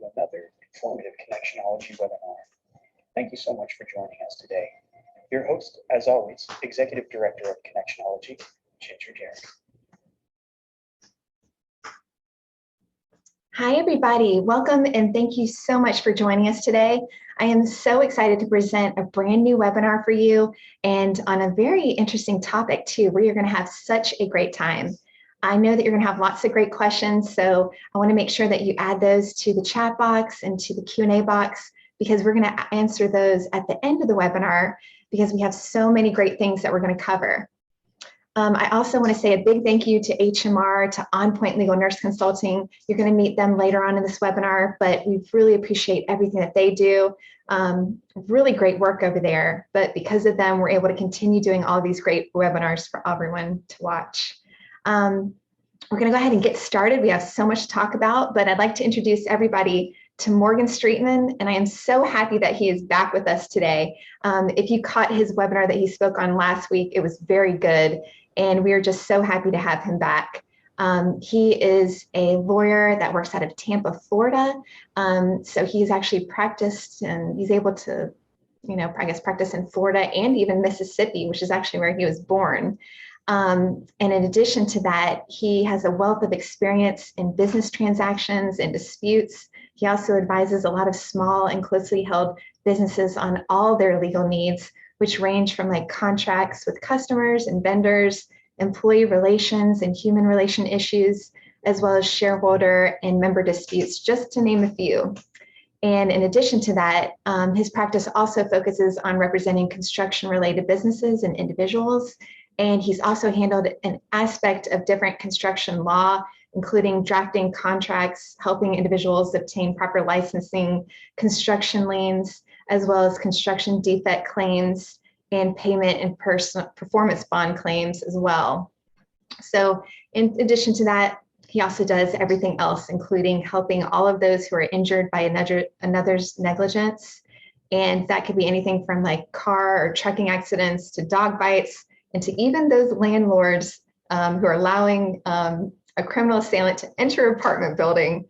to another informative Connectionology webinar. Thank you so much for joining us today. Your host, as always, Executive Director of Connectionology, Ginger Jarrett. Hi, everybody. Welcome and thank you so much for joining us today. I am so excited to present a brand new webinar for you and on a very interesting topic too, where you're going to have such a great time. I know that you're going to have lots of great questions, so I want to make sure that you add those to the chat box and to the Q&A box, because we're going to answer those at the end of the webinar because we have so many great things that we're going to cover. I also want to say a big thank you to HMR, to On Point Legal Nurse Consulting. You're going to meet them later on in this webinar, but we really appreciate everything that they do. Really great work over there, but because of them, we're able to continue doing all these great webinars for everyone to watch. We're going to go ahead and get started. We have so much to talk about, but I'd like to introduce everybody to Morgan Streetman, and I am so happy that he is back with us today. If you caught his webinar that he spoke on last week, it was very good, and we are just so happy to have him back. He is a lawyer that works out of Tampa, Florida. So he's actually practiced and he's able to, I guess, practice in Florida and even Mississippi, which is actually where he was born. And in addition to that, he has a wealth of experience in business transactions and disputes. He also advises a lot of small and closely held businesses on all their legal needs, which range from like contracts with customers and vendors, employee relations and human relation issues, as well as shareholder and member disputes, just to name a few. And in addition to that, his practice also focuses on representing construction-related businesses and individuals. And he's also handled an aspect of different construction law, including drafting contracts, helping individuals obtain proper licensing, construction liens, as well as construction defect claims and payment and performance bond claims as well. So in addition to that, he also does everything else, including helping all of those who are injured by another's negligence. And that could be anything from like car or trucking accidents to dog bites, and to even those landlords who are allowing a criminal assailant to enter an apartment building,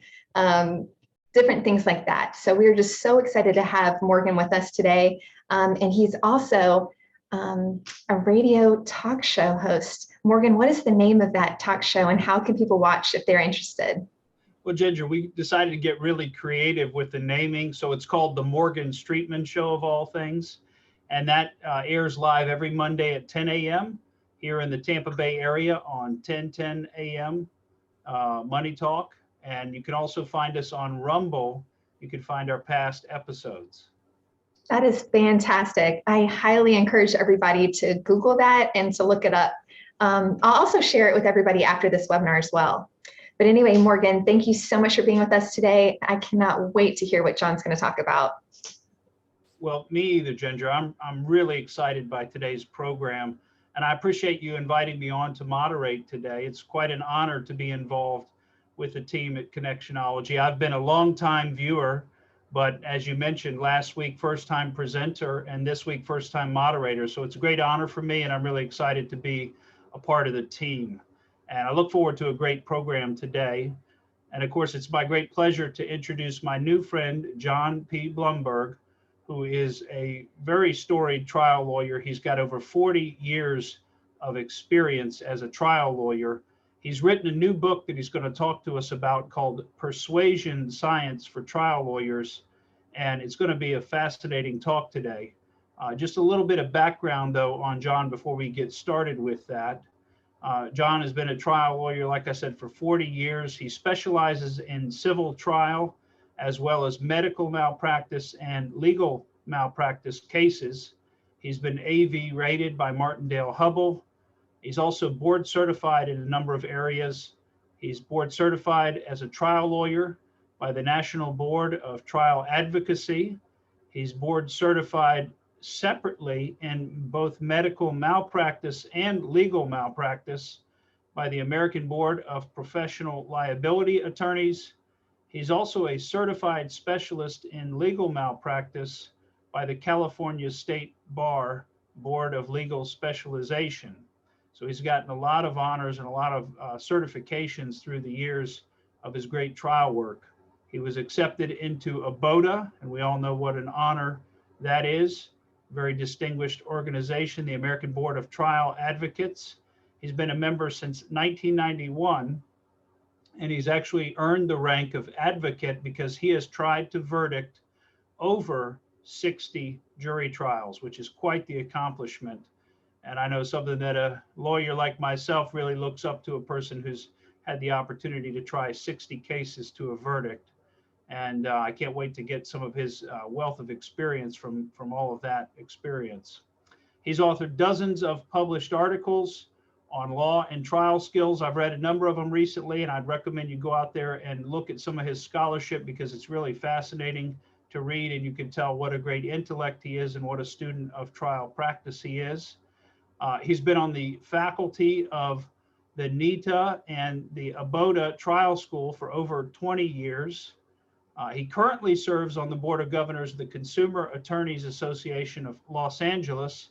different things like that. So we're just so excited to have Morgan with us today. And he's also a radio talk show host. Morgan, what is the name of that talk show and how can people watch if they're interested? Well, Ginger, we decided to get really creative with the naming. So it's called The Morgan Streetman Show of all things. And that airs live every Monday at 10 a.m. here in the Tampa Bay area on 1010 a.m. Money Talk. And you can also find us on Rumble. You can find our past episodes. That is fantastic. I highly encourage everybody to Google that and to look it up. I'll also share it with everybody after this webinar as well. But anyway, Morgan, thank you so much for being with us today. I cannot wait to hear what John's going to talk about. Well, me either, Ginger. I'm really excited by today's program, and I appreciate you inviting me on to moderate today. It's quite an honor to be involved with the team at Connectionology. I've been a longtime viewer, but as you mentioned last week, first-time presenter, and this week, first-time moderator. So it's a great honor for me, and I'm really excited to be a part of the team. And I look forward to a great program today. And of course, it's my great pleasure to introduce my new friend, John P. Blumberg, who is a very storied trial lawyer. He's got over 40 years of experience as a trial lawyer. He's written a new book that he's going to talk to us about called Persuasion Science for Trial Lawyers, and it's going to be a fascinating talk today. Just a little bit of background, though, on John before we get started with that. John has been a trial lawyer, like I said, for 40 years. He specializes in civil trial, as well as medical malpractice and legal malpractice cases. He's been AV rated by Martindale-Hubbell. He's also board certified in a number of areas. He's board certified as a trial lawyer by the National Board of Trial Advocacy. He's board certified separately in both medical malpractice and legal malpractice by the American Board of Professional Liability Attorneys. He's also a certified specialist in legal malpractice by the California State Bar Board of Legal Specialization. So he's gotten a lot of honors and a lot of certifications through the years of his great trial work. He was accepted into ABOTA, and we all know what an honor that is. Very distinguished organization, the American Board of Trial Advocates. He's been a member since 1991, and he's actually earned the rank of advocate because he has tried to verdict over 60 jury trials, which is quite the accomplishment. And I know something that a lawyer like myself really looks up to, a person who's had the opportunity to try 60 cases to a verdict. And I can't wait to get some of his wealth of experience from all of that experience. He's authored dozens of published articles on law and trial skills. I've read a number of them recently, and I'd recommend you go out there and look at some of his scholarship because it's really fascinating to read, and you can tell what a great intellect he is and what a student of trial practice he is. He's been on the faculty of the NITA and the ABOTA Trial School for over 20 years. He currently serves on the Board of Governors of the Consumer Attorneys Association of Los Angeles,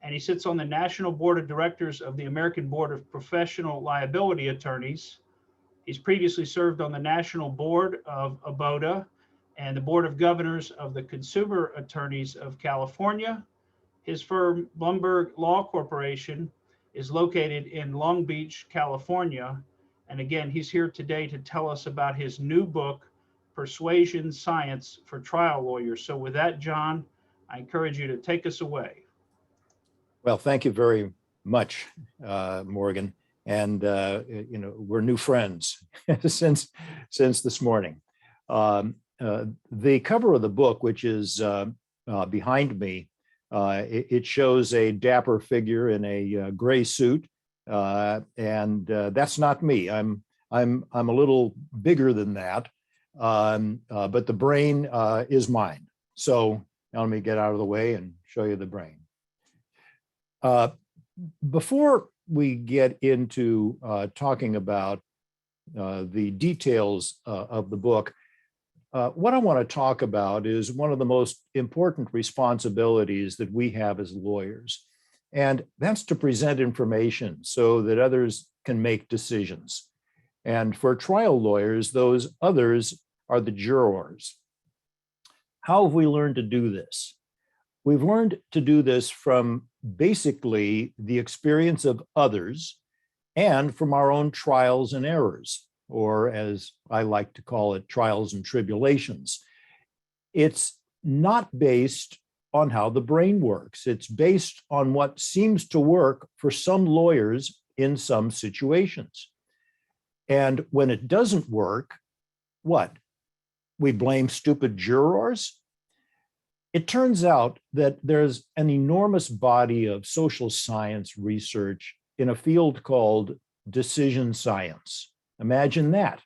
and he sits on the National Board of Directors of the American Board of Professional Liability Attorneys. He's previously served on the National Board of ABOTA and the Board of Governors of the Consumer Attorneys of California. His firm, Blumberg Law Corporation, is located in Long Beach, California. And again, he's here today to tell us about his new book, Persuasion Science for Trial Lawyers. So with that, John, I encourage you to take us away. Well, thank you very much, Morgan. And we're new friends since this morning. The cover of the book, which is behind me, it shows a dapper figure in a gray suit, and that's not me. I'm a little bigger than that, but the brain is mine. So now let me get out of the way and show you the brain. Before we get into talking about the details of the book, what I want to talk about is one of the most important responsibilities that we have as lawyers, and that's to present information so that others can make decisions. And for trial lawyers, those others are the jurors. How have we learned to do this? We've learned to do this from basically the experience of others and from our own trials and errors, or as I like to call it, trials and tribulations. It's not based on how the brain works. It's based on what seems to work for some lawyers in some situations. And when it doesn't work, what? We blame stupid jurors? It turns out that there's an enormous body of social science research in a field called decision science. Imagine that.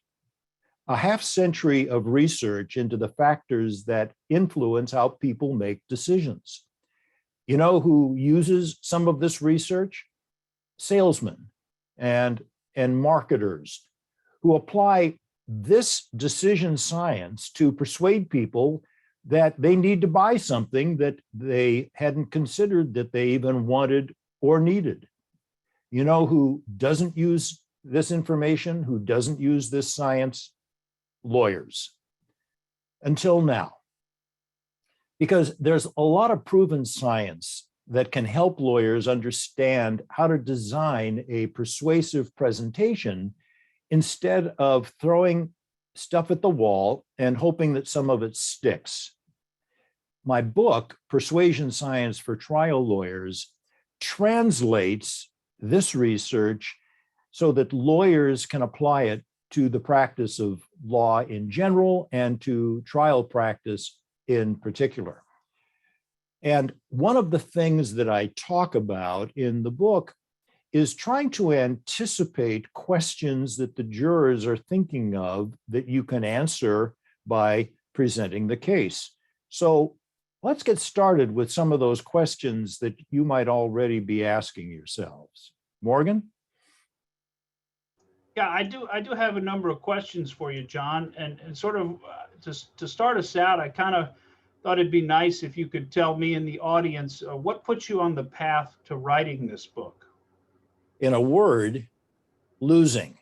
A half century of research into the factors that influence how people make decisions. You know who uses some of this research? Salesmen and marketers who apply this decision science to persuade people that they need to buy something that they hadn't considered that they even wanted or needed. You know who doesn't use this information, who doesn't use this science? Lawyers. Until now. Because there's a lot of proven science that can help lawyers understand how to design a persuasive presentation instead of throwing stuff at the wall and hoping that some of it sticks. My book, Persuasion Science for Trial Lawyers, translates this research so that lawyers can apply it to the practice of law in general and to trial practice in particular. And one of the things that I talk about in the book is trying to anticipate questions that the jurors are thinking of that you can answer by presenting the case. So let's get started with some of those questions that you might already be asking yourselves. Morgan? Yeah, I do have a number of questions for you, John. And sort of to start us out, I kind of thought it'd be nice if you could tell me and the audience what put you on the path to writing this book? In a word, losing.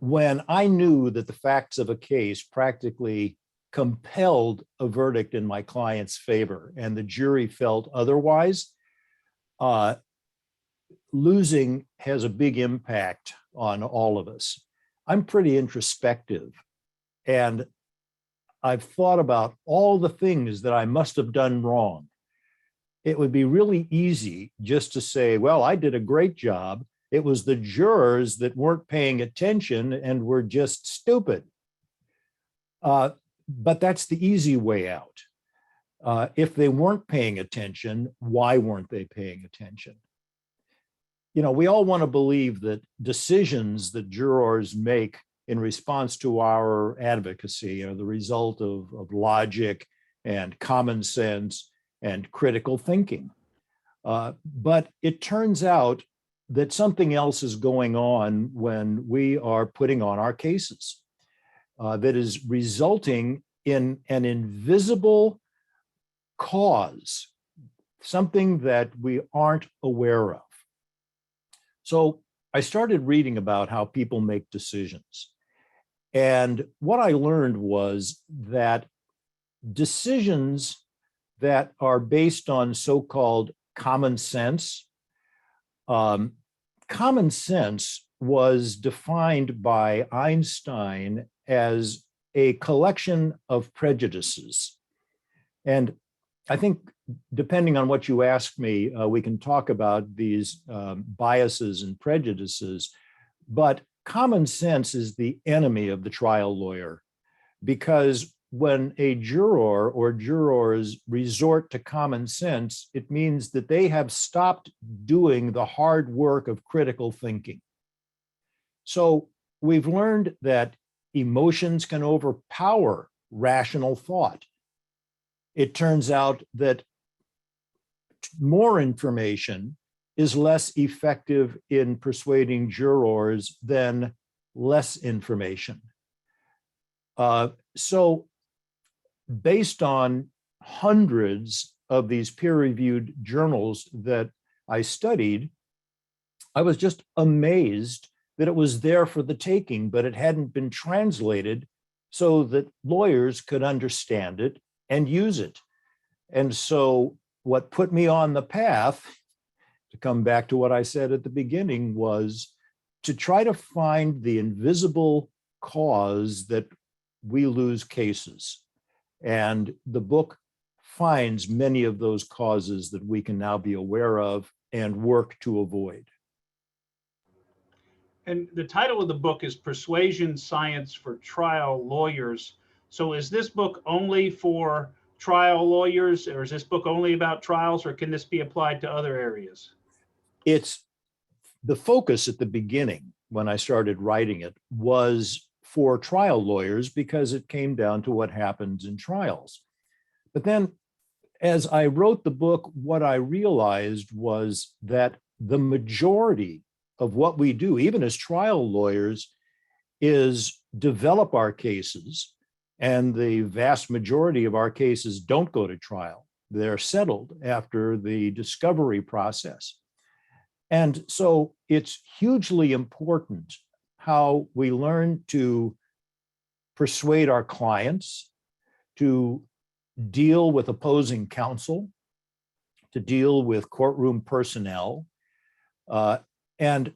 when I knew that the facts of a case practically compelled a verdict in my client's favor and the jury felt otherwise, losing has a big impact on all of us. I'm pretty introspective, and I've thought about all the things that I must have done wrong. It would be really easy just to say, well, I did a great job. It was the jurors that weren't paying attention and were just stupid. But that's the easy way out. If they weren't paying attention, why weren't they paying attention? You know, we all want to believe that decisions that jurors make in response to our advocacy are the result of logic and common sense and critical thinking. But it turns out that something else is going on when we are putting on our cases that is resulting in an invisible cause, something that we aren't aware of. So I started reading about how people make decisions. And what I learned was that decisions that are based on so-called common sense, common sense was defined by Einstein as a collection of prejudices. And I think, depending on what you ask me, we can talk about these biases and prejudices, but common sense is the enemy of the trial lawyer, because when a juror or jurors resort to common sense, it means that they have stopped doing the hard work of critical thinking. So we've learned that emotions can overpower rational thought. It turns out that more information is less effective in persuading jurors than less information. So based on hundreds of these peer-reviewed journals that I studied, I was just amazed that it was there for the taking, but it hadn't been translated so that lawyers could understand it and use it. And so what put me on the path, to come back to what I said at the beginning, was to try to find the invisible cause that we lose cases. And the book finds many of those causes that we can now be aware of and work to avoid. And the title of the book is Persuasion Science for Trial Lawyers. So is this book only for trial lawyers, or is this book only about trials, or can this be applied to other areas? It's the focus at the beginning when I started writing it was for trial lawyers because it came down to what happens in trials. But then as I wrote the book, what I realized was that the majority of what we do, even as trial lawyers, is develop our cases. And the vast majority of our cases don't go to trial. They're settled after the discovery process. And so it's hugely important how we learn to persuade our clients, to deal with opposing counsel, to deal with courtroom personnel. And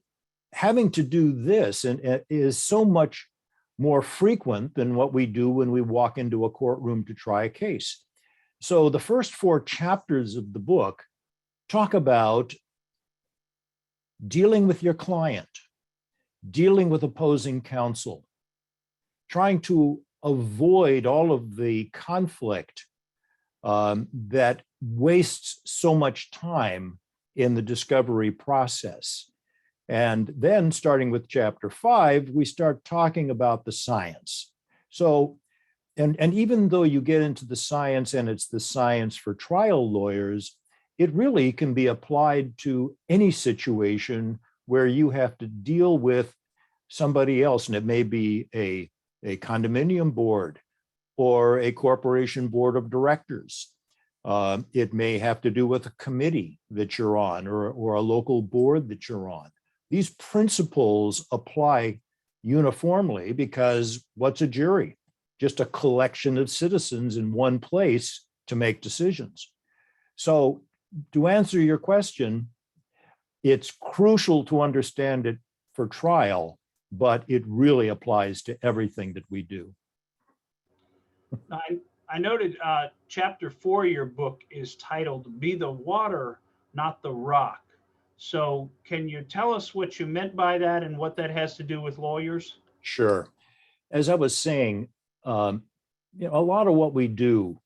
having to do this is so much more frequent than what we do when we walk into a courtroom to try a case. So the first 4 chapters of the book talk about dealing with your client, dealing with opposing counsel, trying to avoid all of the conflict that wastes so much time in the discovery process. And then starting with chapter 5, we start talking about the science. So, and even though you get into the science and it's the science for trial lawyers, it really can be applied to any situation where you have to deal with somebody else. And it may be a condominium board or a corporation board of directors. It may have to do with a committee that you're on or a local board that you're on. These principles apply uniformly, because what's a jury? Just a collection of citizens in one place to make decisions. So to answer your question, it's crucial to understand it for trial, but it really applies to everything that we do. I noted chapter 4 of your book is titled Be the Water, Not the Rock. So can you tell us what you meant by that and what that has to do with lawyers? Sure. As I was saying, a lot of what we do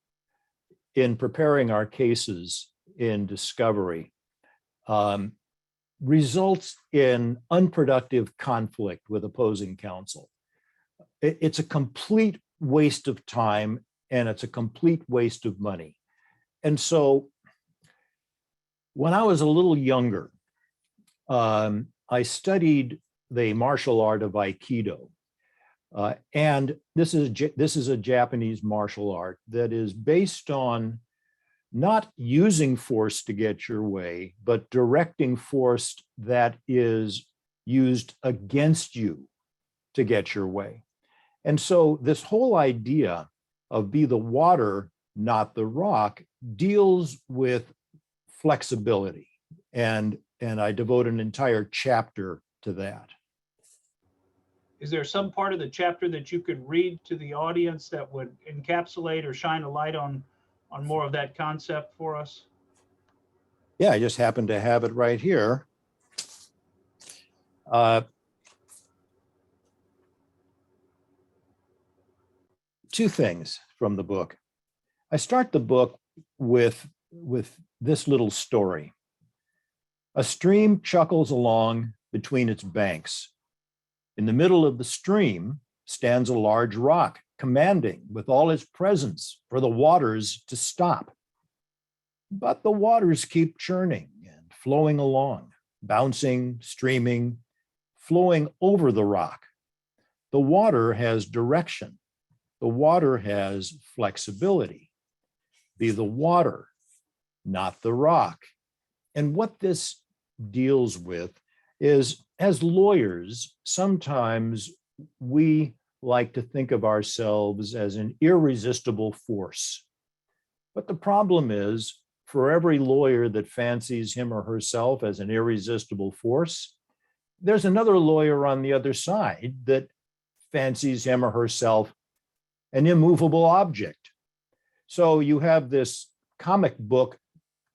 in preparing our cases in discovery results in unproductive conflict with opposing counsel. It's a complete waste of time, and it's a complete waste of money. And so when I was a little younger, I studied the martial art of Aikido. And this is a Japanese martial art that is based on not using force to get your way, but directing force that is used against you to get your way. And so this whole idea of be the water, not the rock, deals with flexibility. And I devote an entire chapter to that. Is there some part of the chapter that you could read to the audience that would encapsulate or shine a light on more of that concept for us? Yeah, I just happen to have it right here. Two things from the book. I start the book with this little story. A stream chuckles along between its banks. In the middle of the stream stands a large rock, commanding with all its presence for the waters to stop. But the waters keep churning and flowing along, bouncing, streaming, flowing over the rock. The water has direction. The water has flexibility. Be the water, not the rock. And what this deals with is, as lawyers, sometimes we like to think of ourselves as an irresistible force. But the problem is, for every lawyer that fancies him or herself as an irresistible force, there's another lawyer on the other side that fancies him or herself an immovable object. So you have this comic book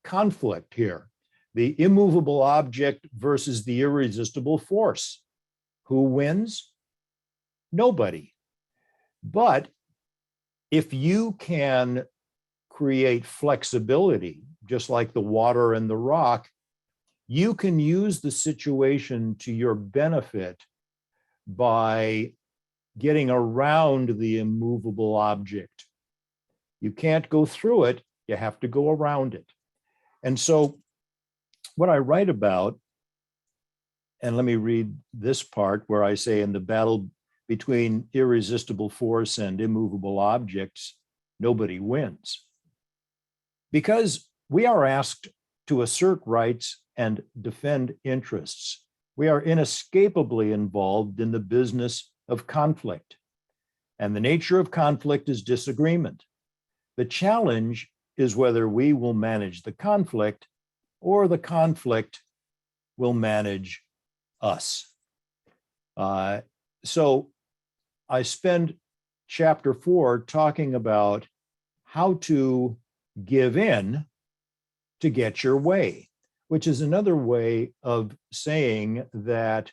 conflict here, the immovable object versus the irresistible force. Who wins? Nobody. But if you can create flexibility, just like the water and the rock, you can use the situation to your benefit by getting around the immovable object. You can't go through it, you have to go around it. And so what I write about, and let me read this part where I say, in the battle between irresistible force and immovable objects, nobody wins. Because we are asked to assert rights and defend interests, we are inescapably involved in the business of conflict. And the nature of conflict is disagreement. The challenge is whether we will manage the conflict or the conflict will manage us. So I spend chapter 4 talking about how to give in to get your way, which is another way of saying that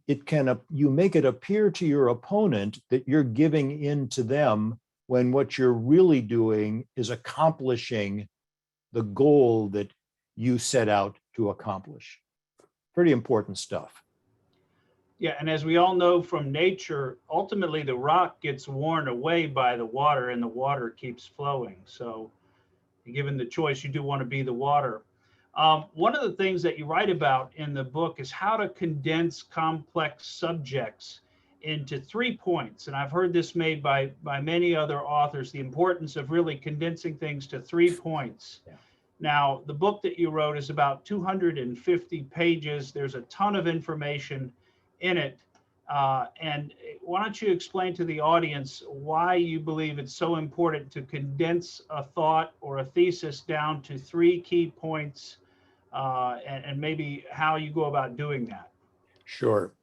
you make it appear to your opponent that you're giving in to them, when what you're really doing is accomplishing the goal that you set out to accomplish. Pretty important stuff. Yeah, and as we all know from nature, ultimately the rock gets worn away by the water and the water keeps flowing. So given the choice, you do want to be the water. One of the things that you write about in the book is how to condense complex subjects into 3 points. And I've heard this made by many other authors, the importance of really condensing things to 3 points. Yeah. Now, the book that you wrote is about 250 pages. There's a ton of information in it. And why don't you explain to the audience why you believe it's so important to condense a thought or a thesis down to 3 key points, and maybe how you go about doing that? Sure.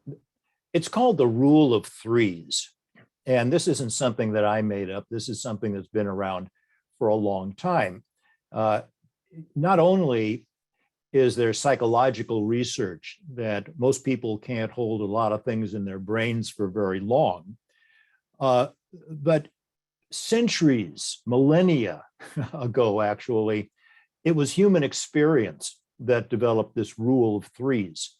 It's called the rule of threes. And this isn't something that I made up. This is something that's been around for a long time. Not only is there psychological research that most people can't hold a lot of things in their brains for very long, but centuries, millennia ago, actually, it was human experience that developed this rule of threes.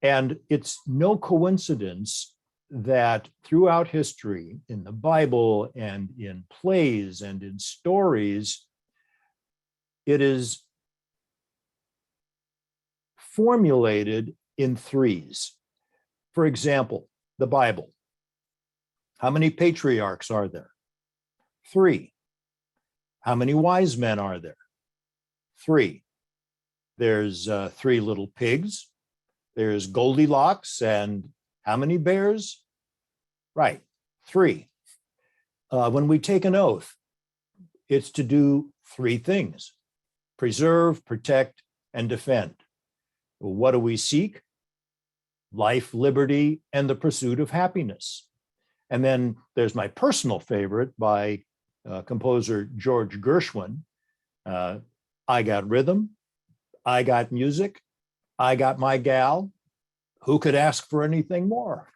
And it's no coincidence that throughout history, in the Bible and in plays and in stories, it is formulated in threes. For example, the Bible. How many patriarchs are there? 3. How many wise men are there? 3. There's 3 little pigs. There's Goldilocks and how many bears? Right, 3. When we take an oath, it's to do 3 things: preserve, protect, and defend. What do we seek? Life, liberty, and the pursuit of happiness. And then there's my personal favorite by composer George Gershwin. I got rhythm, I got music, I got my gal. Who could ask for anything more?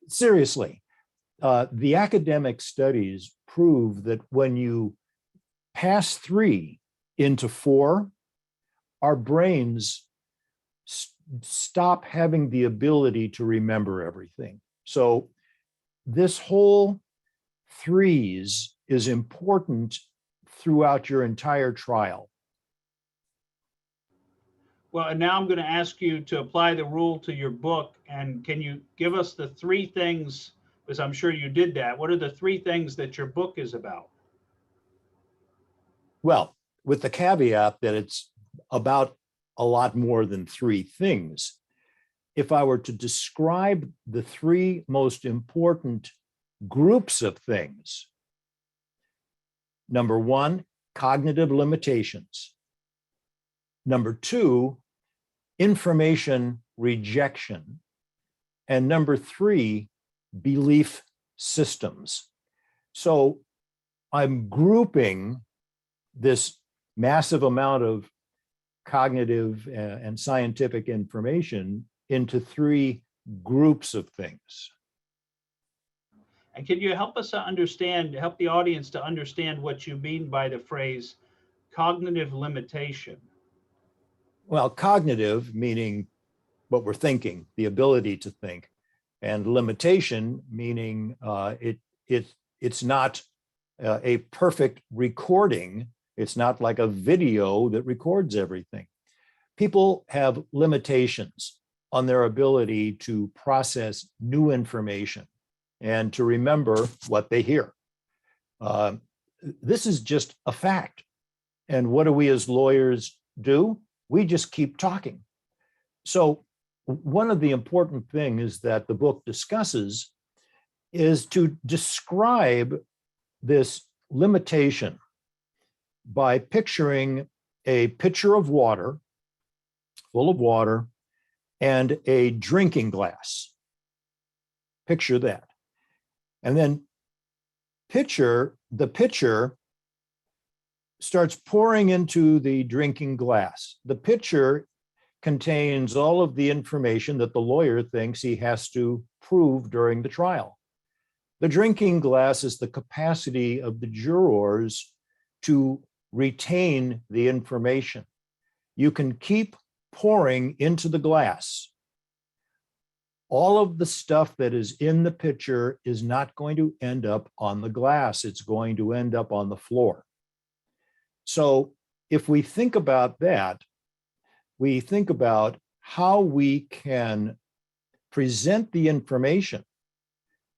Seriously, the academic studies prove that when you pass 3 into 4, our brains stop having the ability to remember everything. So this whole threes is important throughout your entire trial. Well, and now I'm going to ask you to apply the rule to your book. And can you give us the 3 things, because I'm sure you did that. What are the 3 things that your book is about? Well, with the caveat that it's about a lot more than 3 things. If I were to describe the 3 most important groups of things, number 1, cognitive limitations. Number 2, information rejection. And number 3, belief systems. So I'm grouping this massive amount of cognitive and scientific information into 3 groups of things. And can you help us understand, help the audience to understand what you mean by the phrase cognitive limitation? Well, cognitive meaning what we're thinking, the ability to think, and limitation meaning it's not a perfect recording. It's not like a video that records everything. People have limitations on their ability to process new information and to remember what they hear. This is just a fact. And what do we as lawyers do? We just keep talking. So one of the important things that the book discusses is to describe this limitation by picturing a pitcher of water, full of water, and a drinking glass. Picture that. And then the pitcher starts pouring into the drinking glass. The pitcher contains all of the information that the lawyer thinks he has to prove during the trial. The drinking glass is the capacity of the jurors to retain the information. You can keep pouring into the glass. All of the stuff that is in the pitcher is not going to end up on the glass. It's going to end up on the floor. So if we think about that, we think about how we can present the information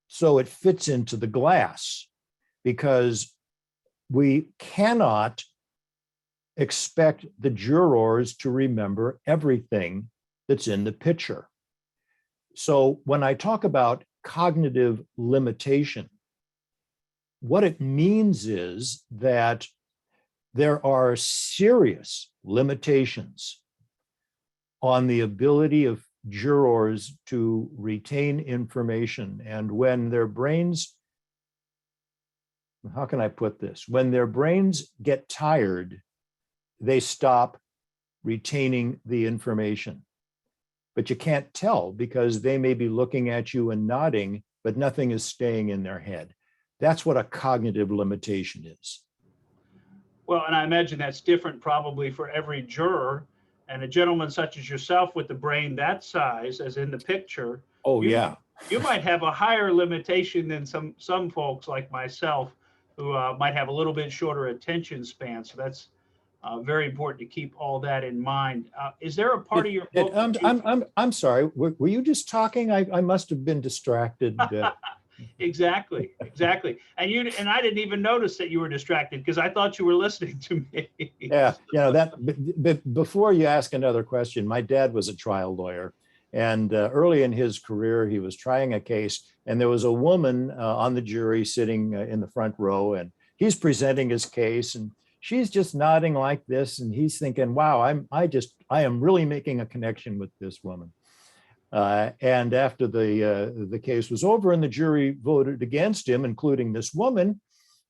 so it fits into the glass, because we cannot expect the jurors to remember everything that's in the pitcher. So when I talk about cognitive limitation, what it means is that there are serious limitations on the ability of jurors to retain information. And when their brains, how can I put this? When their brains get tired, they stop retaining the information. But you can't tell because they may be looking at you and nodding, but nothing is staying in their head. That's what a cognitive limitation is. Well, and I imagine that's different probably for every juror. And a gentleman such as yourself with the brain that size, as in the picture, Oh, yeah. you might have a higher limitation than some folks like myself who might have a little bit shorter attention span. So that's very important to keep all that in mind. Is there a part of your book? I'm sorry. Were you just talking? I must have been distracted. Exactly. And I didn't even notice that you were distracted because I thought you were listening to me. Yeah, before you ask another question, my dad was a trial lawyer, and early in his career, he was trying a case, and there was a woman on the jury sitting in the front row, and he's presenting his case, and she's just nodding like this, and he's thinking, "Wow, I am really making a connection with this woman." And after the case was over and the jury voted against him, including this woman,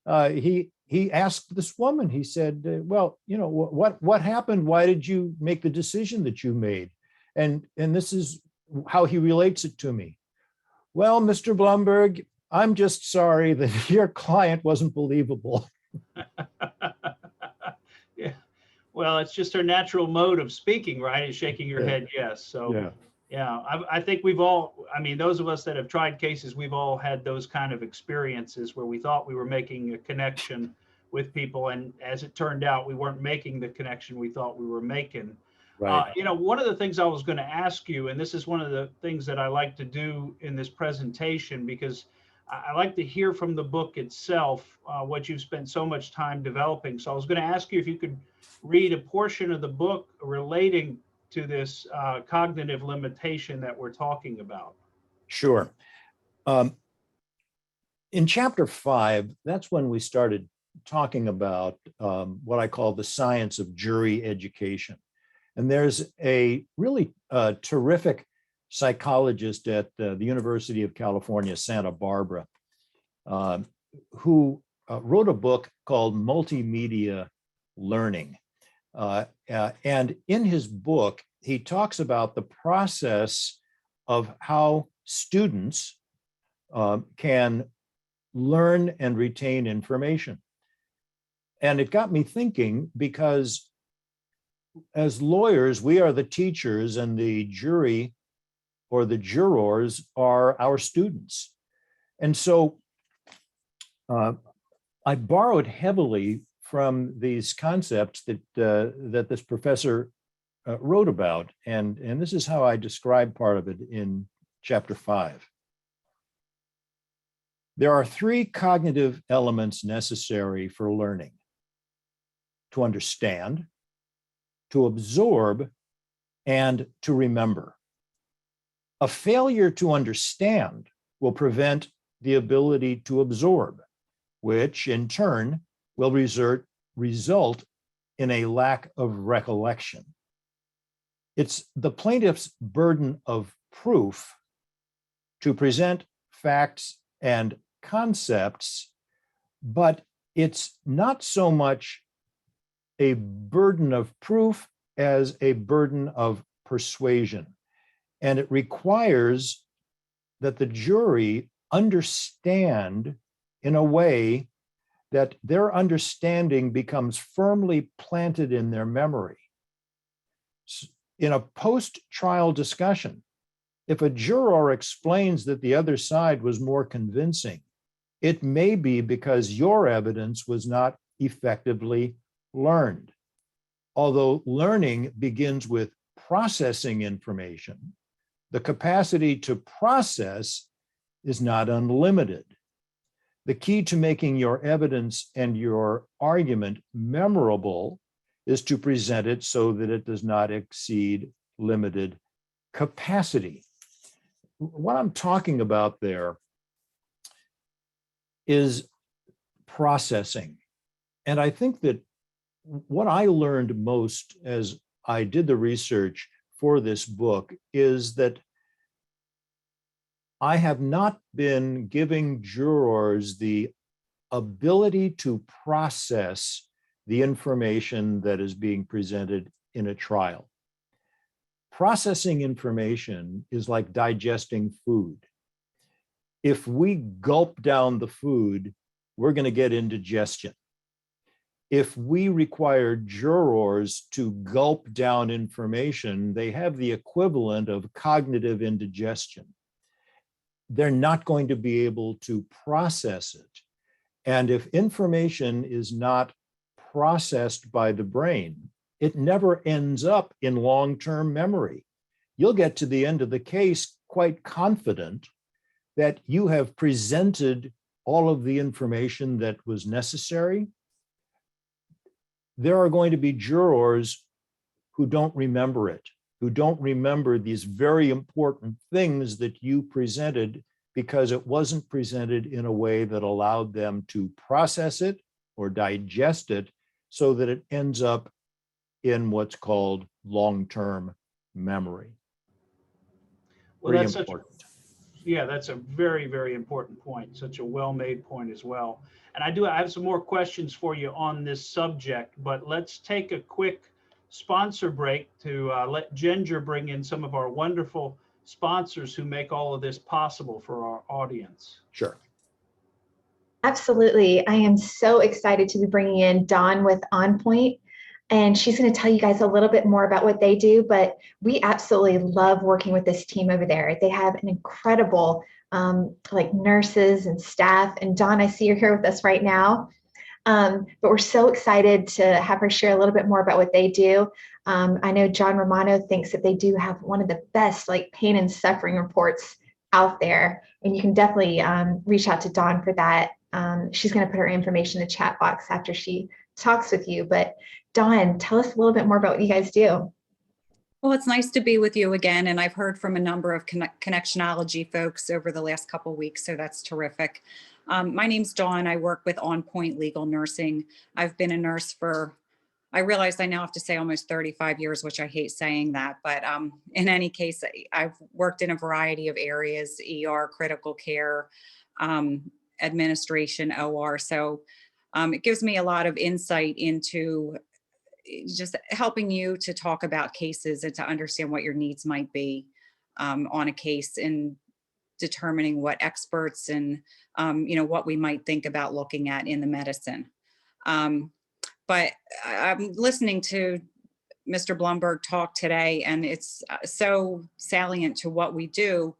he asked this woman, he said, well, what happened? Why did you make the decision that you made? And this is how he relates it to me. Well, Mr. Blumberg, I'm just sorry that your client wasn't believable. Yeah. Well, it's just her natural mode of speaking, right? Is shaking your head yes. So yeah. Yeah, I think we've all, those of us that have tried cases, we've all had those kind of experiences where we thought we were making a connection with people. And as it turned out, we weren't making the connection we thought we were making. Right. One of the things I was going to ask you, and this is one of the things that I like to do in this presentation, because I like to hear from the book itself, what you've spent so much time developing. So I was going to ask you if you could read a portion of the book relating to this cognitive limitation that we're talking about. Sure. In chapter 5, that's when we started talking about what I call the science of jury education. And there's a really terrific psychologist at the University of California, Santa Barbara, who wrote a book called Multimedia Learning. And in his book, he talks about the process of how students can learn and retain information. And it got me thinking, because as lawyers, we are the teachers and the jury or the jurors are our students. And so I borrowed heavily from these concepts that this professor wrote about. And this is how I describe part of it in chapter 5. There are 3 cognitive elements necessary for learning: to understand, to absorb, and to remember. A failure to understand will prevent the ability to absorb, which in turn will result in a lack of recollection. It's the plaintiff's burden of proof to present facts and concepts, but it's not so much a burden of proof as a burden of persuasion. And it requires that the jury understand in a way that their understanding becomes firmly planted in their memory. In a post-trial discussion, if a juror explains that the other side was more convincing, it may be because your evidence was not effectively learned. Although learning begins with processing information, the capacity to process is not unlimited. The key to making your evidence and your argument memorable is to present it so that it does not exceed limited capacity. what I'm talking about there is processing. And I think that what I learned most as I did the research for this book is that I have not been giving jurors the ability to process the information that is being presented in a trial. Processing information is like digesting food. If we gulp down the food, we're going to get indigestion. If we require jurors to gulp down information, they have the equivalent of cognitive indigestion. They're not going to be able to process it. And if information is not processed by the brain, it never ends up in long-term memory. You'll get to the end of the case quite confident that you have presented all of the information that was necessary. There are going to be jurors who don't remember it, who don't remember these very important things that you presented because it wasn't presented in a way that allowed them to process it or digest it so that it ends up in what's called long-term memory. Well, Very that's important. that's a very, very important point, such a well-made point as well. And I have some more questions for you on this subject, but let's take a quick sponsor break to let Ginger bring in some of our wonderful sponsors who make all of this possible for our audience. Sure. Absolutely. I am so excited to be bringing in Dawn with OnPoint, and she's going to tell you guys a little bit more about what they do, but we absolutely love working with this team over there. They have an incredible like nurses and staff, and Dawn, I see you're here with us right now. But we're so excited to have her share a little bit more about what they do. I know John Romano thinks that they do have one of the best like pain and suffering reports out there, and you can definitely reach out to Dawn for that. She's going to put her information in the chat box after she talks with you. But Dawn, tell us a little bit more about what you guys do. Well, it's nice to be with you again, and I've heard from a number of connectionology folks over the last couple of weeks, so that's terrific. My name's Dawn. I work with OnPoint Legal Nursing. I've been a nurse for, I realize I now have to say almost 35 years, which I hate saying that, but in any case, I've worked in a variety of areas, ER, critical care, administration, OR, so it gives me a lot of insight into just helping you to talk about cases and to understand what your needs might be on a case and determining what experts and what we might think about looking at in the medicine. But I'm listening to Mr. Blumberg talk today, and it's so salient to what we do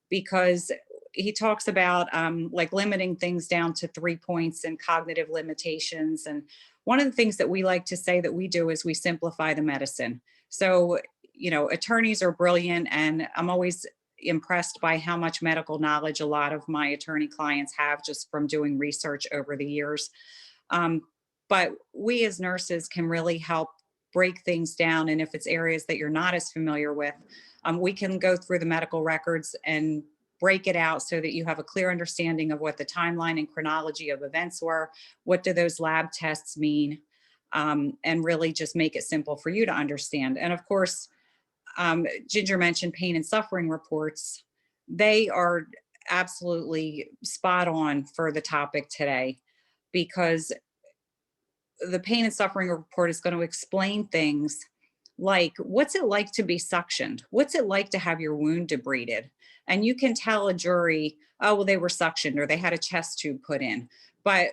because he talks about like limiting things down to 3 points and cognitive limitations. And one of the things that we like to say that we do is we simplify the medicine. So, attorneys are brilliant, and I'm always impressed by how much medical knowledge a lot of my attorney clients have just from doing research over the years. But we as nurses can really help break things down. And if it's areas that you're not as familiar with, we can go through the medical records and break it out so that you have a clear understanding of what the timeline and chronology of events were. What do those lab tests mean? And really just make it simple for you to understand. And of course, Ginger mentioned pain and suffering reports. They are absolutely spot on for the topic today, because the pain and suffering report is going to explain things like, what's it like to be suctioned? What's it like to have your wound debrided? And you can tell a jury, oh, well, they were suctioned or they had a chest tube put in. But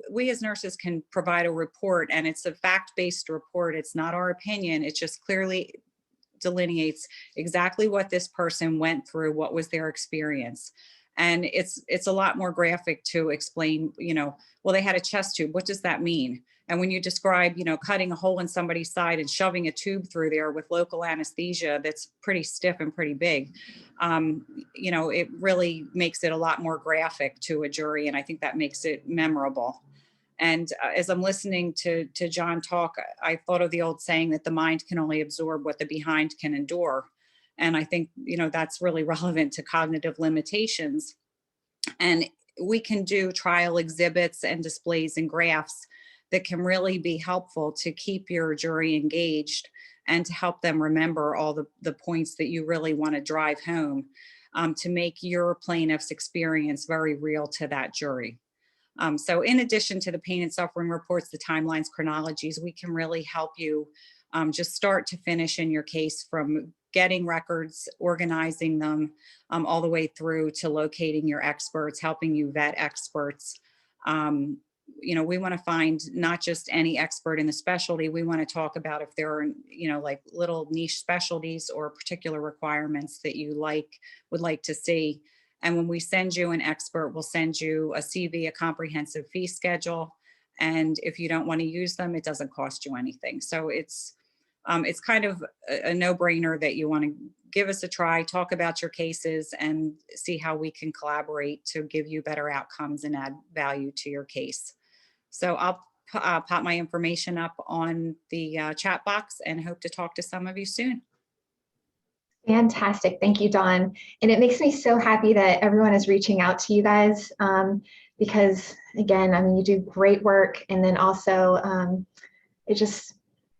we as nurses can provide a report, and it's a fact-based report. It's not our opinion. It just clearly delineates exactly what this person went through, what was their experience. And it's a lot more graphic to explain, well, they had a chest tube. What does that mean? And when you describe, cutting a hole in somebody's side and shoving a tube through there with local anesthesia that's pretty stiff and pretty big, it really makes it a lot more graphic to a jury. And I think that makes it memorable. And as I'm listening to John talk, I thought of the old saying that the mind can only absorb what the behind can endure. And I think, that's really relevant to cognitive limitations. And we can do trial exhibits and displays and graphs that can really be helpful to keep your jury engaged and to help them remember all the points that you really want to drive home, to make your plaintiff's experience very real to that jury. So in addition to the pain and suffering reports, the timelines, chronologies, we can really help you just start to finish in your case, from getting records, organizing them, all the way through to locating your experts, helping you vet experts. We want to find not just any expert in the specialty. We want to talk about if there are, like little niche specialties or particular requirements that you would like to see. And when we send you an expert, we'll send you a CV, a comprehensive fee schedule. And if you don't want to use them, it doesn't cost you anything. So it's kind of a no-brainer that you want to give us a try, talk about your cases, and see how we can collaborate to give you better outcomes and add value to your case. So I'll pop my information up on the chat box and hope to talk to some of you soon. Fantastic. Thank you, Dawn. And it makes me so happy that everyone is reaching out to you guys, because again, I mean, you do great work. And then also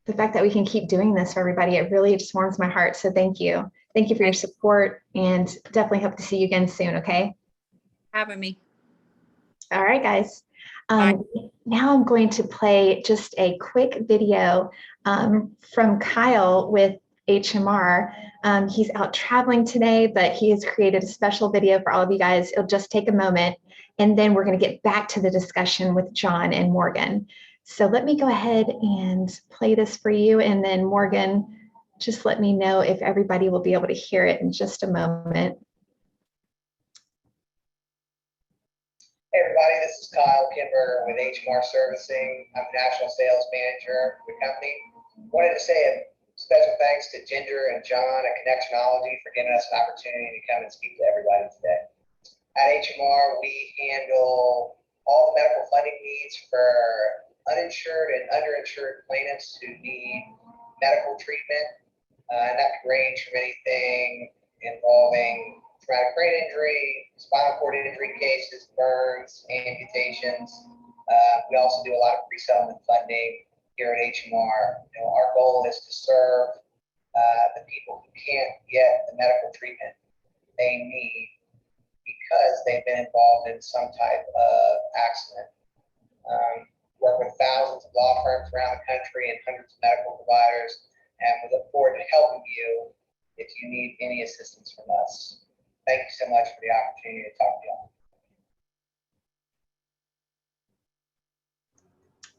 the fact that we can keep doing this for everybody, it really just warms my heart. So thank you. Thank you for your support, and definitely hope to see you again soon. Okay. Having me. All right, guys. Now I'm going to play just a quick video from Kyle with HMR. He's out traveling today, but he has created a special video for all of you guys. It'll just take a moment, and then we're going to get back to the discussion with John and Morgan. So let me go ahead and play this for you, and then Morgan, just let me know if everybody will be able to hear it in just a moment. Hey everybody, this is Kyle Kinberger with HMR Servicing. I'm the National Sales Manager for the company. Wanted to say a special thanks to Ginger and John at Connectionology for giving us an opportunity to come and speak to everybody today. At HMR, we handle all the medical funding needs for uninsured and underinsured plaintiffs who need medical treatment. And that could range from anything involving traumatic brain injury, spinal cord injury cases, burns, amputations. We also do a lot of pre-settlement funding here at HMR. Our goal is to serve the people who can't get the medical treatment they need because they've been involved in some type of accident. Work with thousands of law firms around the country and hundreds of medical providers, and we look forward to helping you if you need any assistance from us. Thank you so much for the opportunity to talk to you all.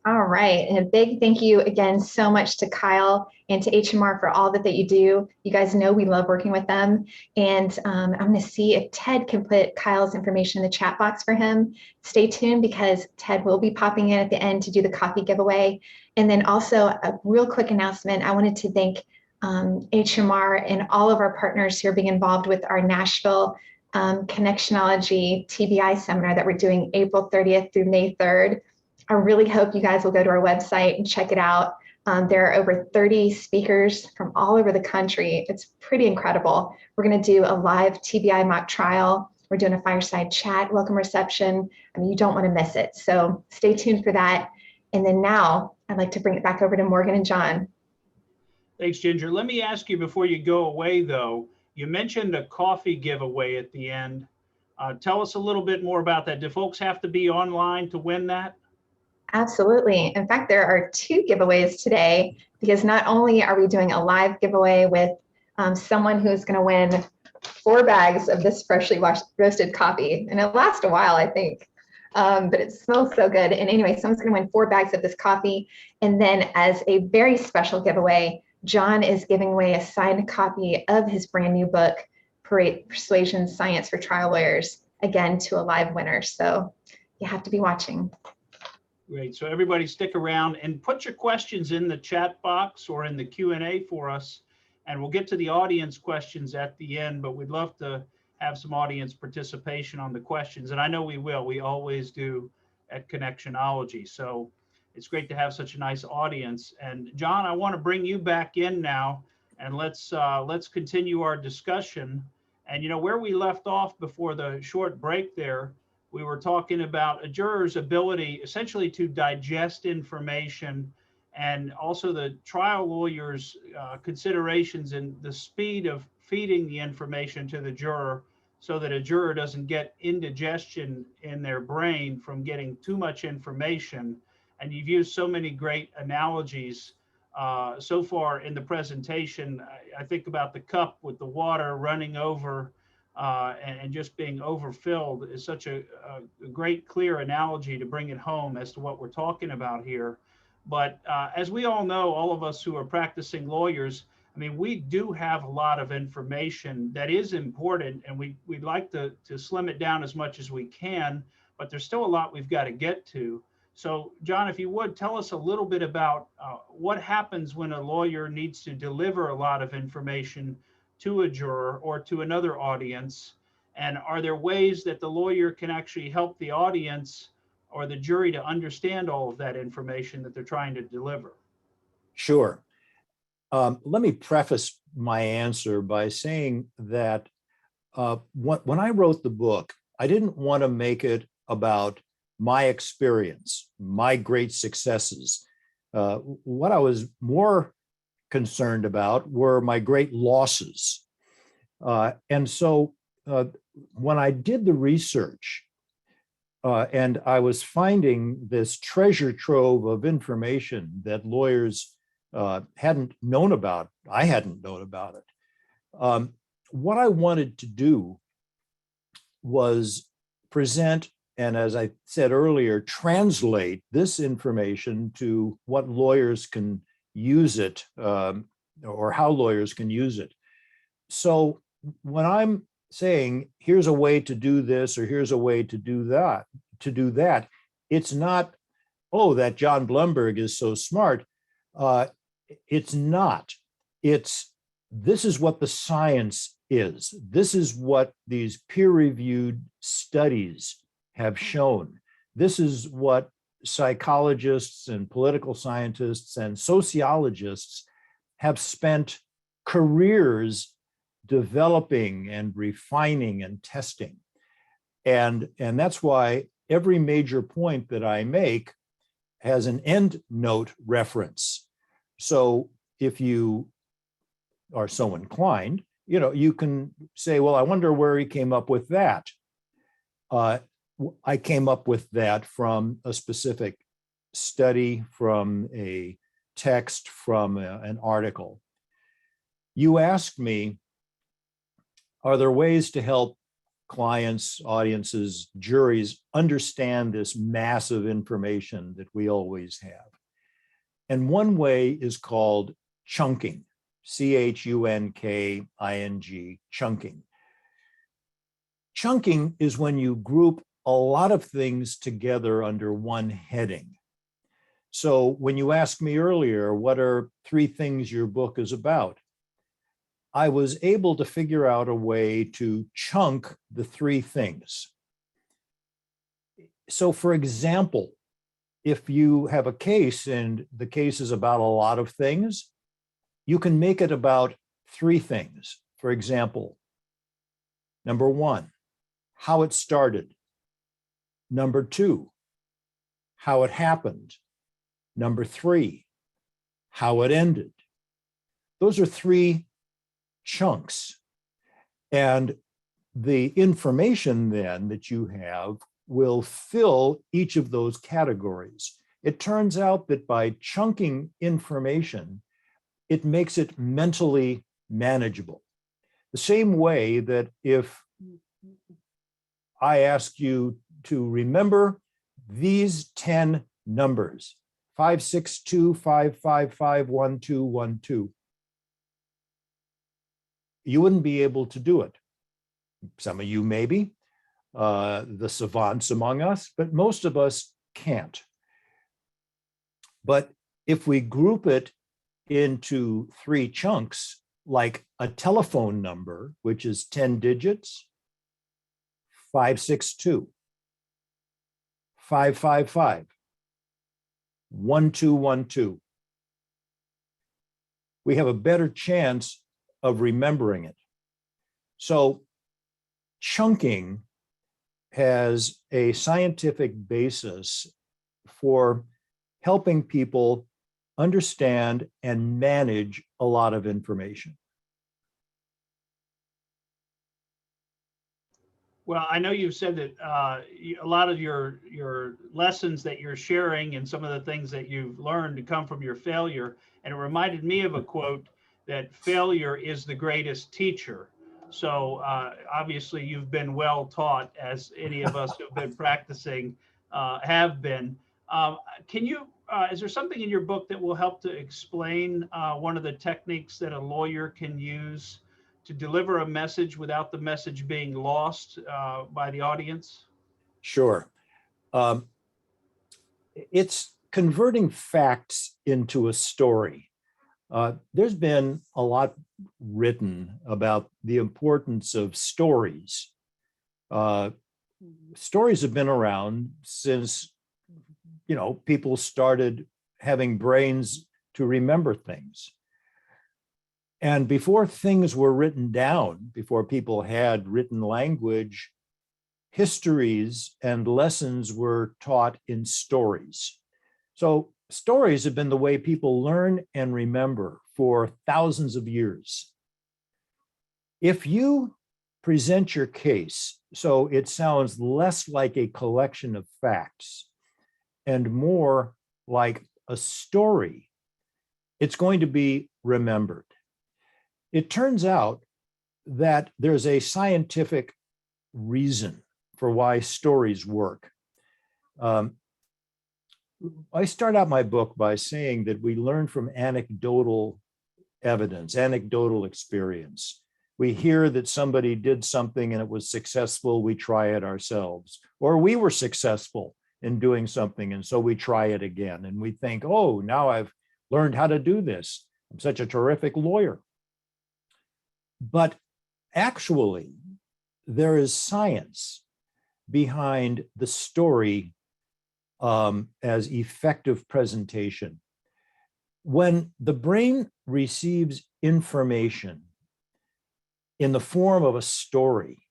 All right, and a big thank you again so much to Kyle and to HMR for all that you do. You guys know we love working with them. And I'm going to see if Ted can put Kyle's information in the chat box for him. Stay tuned, because Ted will be popping in at the end to do the coffee giveaway. And then also a real quick announcement. I wanted to thank HMR and all of our partners who are being involved with our Nashville Connectionology TBI seminar that we're doing April 30th through May 3rd. I really hope you guys will go to our website and check it out. There are over 30 speakers from all over the country. It's pretty incredible. We're going to do a live TBI mock trial. We're doing a fireside chat, welcome reception. I mean, you don't want to miss it. So stay tuned for that. And then now I'd like to bring it back over to Morgan and John. Thanks, Ginger. Let me ask you before you go away, though, you mentioned a coffee giveaway at the end. Tell us a little bit more about that. Do folks have to be online to win that? Absolutely. In fact, there are 2 giveaways today, because not only are we doing a live giveaway with someone who's going to win 4 bags of this freshly roasted coffee, and it lasts a while, I think, but it smells so good. And anyway, someone's going to win 4 bags of this coffee. And then as a very special giveaway, John is giving away a signed copy of his brand new book, Persuasion Science for Trial Lawyers, again, to a live winner. So you have to be watching. Great. So everybody stick around and put your questions in the chat box or in the Q&A for us, and we'll get to the audience questions at the end, but we'd love to have some audience participation on the questions. And I know we will. We always do at Connectionology. So it's great to have such a nice audience. And John, I want to bring you back in now and let's continue our discussion. And where we left off before the short break there, we were talking about a juror's ability essentially to digest information, and also the trial lawyer's considerations in the speed of feeding the information to the juror, so that a juror doesn't get indigestion in their brain from getting too much information. And you've used so many great analogies so far in the presentation. I think about the cup with the water running over and just being overfilled is such a great, clear analogy to bring it home as to what we're talking about here. But as we all know, all of us who are practicing lawyers, I mean, we do have a lot of information that is important, and we'd like to slim it down as much as we can, but there's still a lot we've got to get to. So, John, if you would, tell us a little bit about what happens when a lawyer needs to deliver a lot of information to a juror or to another audience, and are there ways that the lawyer can actually help the audience or the jury to understand all of that information that they're trying to deliver? Sure. Let me preface my answer by saying that when I wrote the book, I didn't want to make it about my experience, my great successes. What I was more concerned about were my great losses. And so when I did the research and I was finding this treasure trove of information that lawyers hadn't known about, I hadn't known about it. What I wanted to do was present, and as I said earlier, translate this information to what lawyers can use it, or how lawyers can use it. So when I'm saying, here's a way to do this, or here's a way to do that, it's not, oh, that John Blumberg is so smart. It's not. This is what the science is. This is what these peer-reviewed studies have shown. This is what psychologists and political scientists and sociologists have spent careers developing and refining and testing. And that's why every major point that I make has an end note reference. So if you are so inclined, you can say, well, I wonder where he came up with that. I came up with that from a specific study, from a text, from an article. You asked me, are there ways to help clients, audiences, juries understand this massive information that we always have? And one way is called chunking, chunking, chunking. Chunking is when you group a lot of things together under one heading. So when you asked me earlier, what are 3 things your book is about? I was able to figure out a way to chunk the 3 things. So for example, if you have a case and the case is about a lot of things, you can make it about 3 things. For example, number 1, how it started. Number 2, how it happened. Number 3, how it ended. Those are 3 chunks. And the information then that you have will fill each of those categories. It turns out that by chunking information, it makes it mentally manageable. The same way that if I ask you to remember these 10 numbers, 562 555 1212, you wouldn't be able to do it. Some of you maybe, the savants among us, but most of us can't. But if we group it into 3 chunks, like a telephone number, which is 10 digits, 562, 555, 1212. we have a better chance of remembering it. So chunking has a scientific basis for helping people understand and manage a lot of information. Well, I know you've said that a lot of your lessons that you're sharing and some of the things that you've learned to come from your failure. And it reminded me of a quote that failure is the greatest teacher. So obviously you've been well taught, as any of us who've been practicing have been. Can you, is there something in your book that will help to explain one of the techniques that a lawyer can use to deliver a message without the message being lost by the audience? Sure. It's converting facts into a story. There's been a lot written about the importance of stories. Stories have been around since, people started having brains to remember things. And before things were written down, before people had written language, histories and lessons were taught in stories. So stories have been the way people learn and remember for thousands of years. If you present your case so it sounds less like a collection of facts and more like a story, it's going to be remembered. It turns out that there's a scientific reason for why stories work. I start out my book by saying that we learn from anecdotal evidence, anecdotal experience. We hear that somebody did something and it was successful, we try it ourselves. Or we were successful in doing something and so we try it again. And we think, oh, now I've learned how to do this. I'm such a terrific lawyer. But actually, there is science behind the story as effective presentation. When the brain receives information in the form of a story,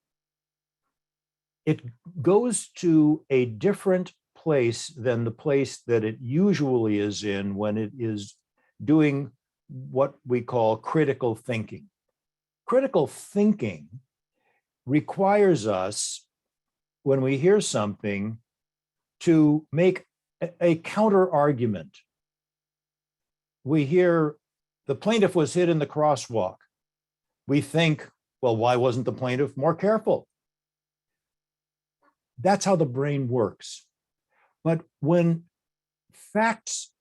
it goes to a different place than the place that it usually is in when it is doing what we call critical thinking. Critical thinking requires us, when we hear something, to make a counter argument. We hear the plaintiff was hit in the crosswalk. We think, well, why wasn't the plaintiff more careful? That's how the brain works. But when facts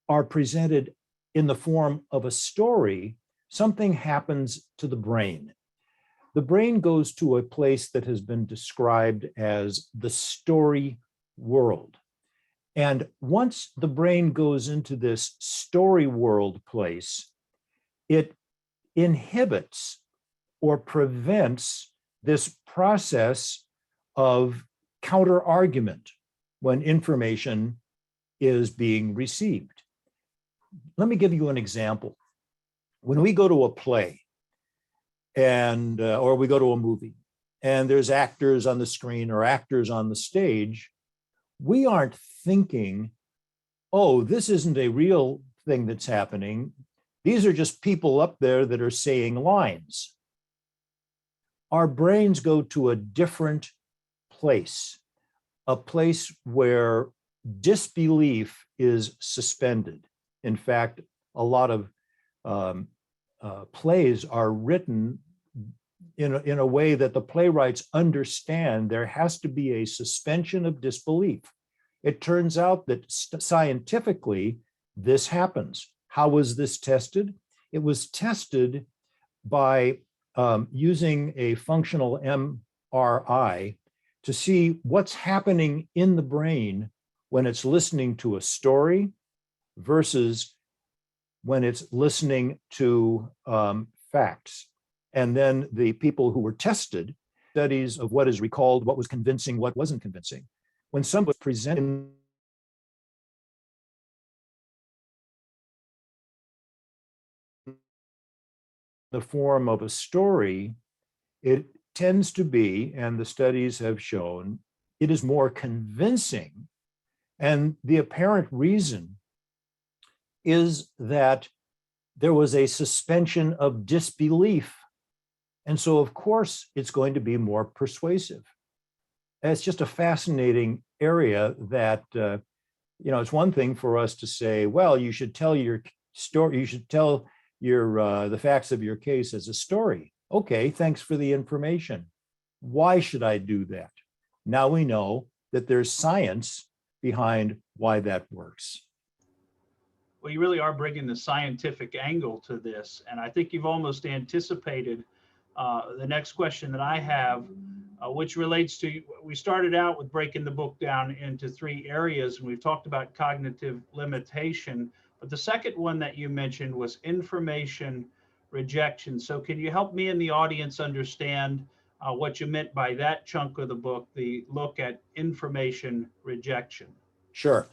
are presented in the form of a story, something happens to the brain. The brain goes to a place that has been described as the story world. And once the brain goes into this story world place, it inhibits or prevents this process of counter argument when information is being received. Let me give you an example. When we go to a play and or we go to a movie and there's actors on the screen or actors on the stage, we aren't thinking, oh, this isn't a real thing that's happening. These are just people up there that are saying lines. Our brains go to a different place, a place where disbelief is suspended. In fact, a lot of plays are written in a way that the playwrights understand there has to be a suspension of disbelief. It turns out that scientifically, this happens. How was this tested? It was tested by using a functional MRI to see what's happening in the brain when it's listening to a story versus when it's listening to facts. And then the people who were tested, studies of what is recalled, what was convincing, what wasn't convincing. When somebody was presenting the form of a story, it tends to be, and the studies have shown, it is more convincing. And the apparent reason is that there was a suspension of disbelief. And so, of course, it's going to be more persuasive. And it's just a fascinating area that, it's one thing for us to say, well, you should tell your story, you should tell your the facts of your case as a story. Okay, thanks for the information. Why should I do that? Now we know that there's science behind why that works. Well, you really are bringing the scientific angle to this, and I think you've almost anticipated the next question that I have, which relates to, we started out with breaking the book down into 3 areas, and we've talked about cognitive limitation, but the second one that you mentioned was information rejection. So can you help me and the audience understand what you meant by that chunk of the book, the look at information rejection? Sure.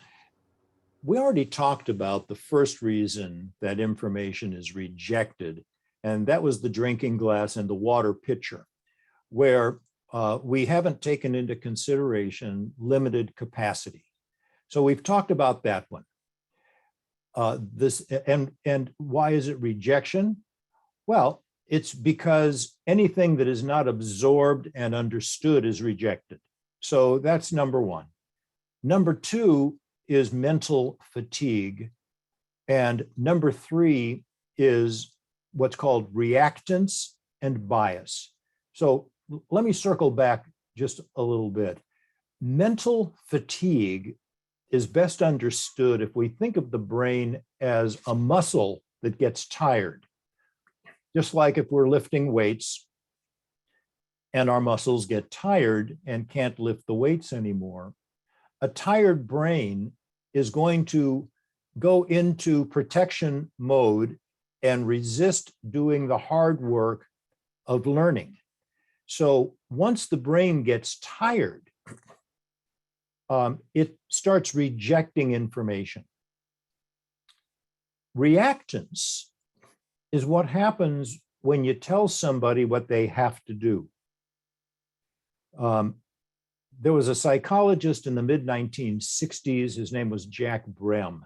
We already talked about the first reason that information is rejected, and that was the drinking glass and the water pitcher, where we haven't taken into consideration limited capacity. So we've talked about that one. And why is it rejection? Well, it's because anything that is not absorbed and understood is rejected. So that's number one. Number two is mental fatigue. And number three is what's called reactance and bias. So let me circle back just a little bit. Mental fatigue is best understood if we think of the brain as a muscle that gets tired. Just like if we're lifting weights and our muscles get tired and can't lift the weights anymore, a tired brain is going to go into protection mode and resist doing the hard work of learning. So once the brain gets tired, it starts rejecting information. Reactance is what happens when you tell somebody what they have to do. There was a psychologist in the mid-1960s, his name was Jack Brem,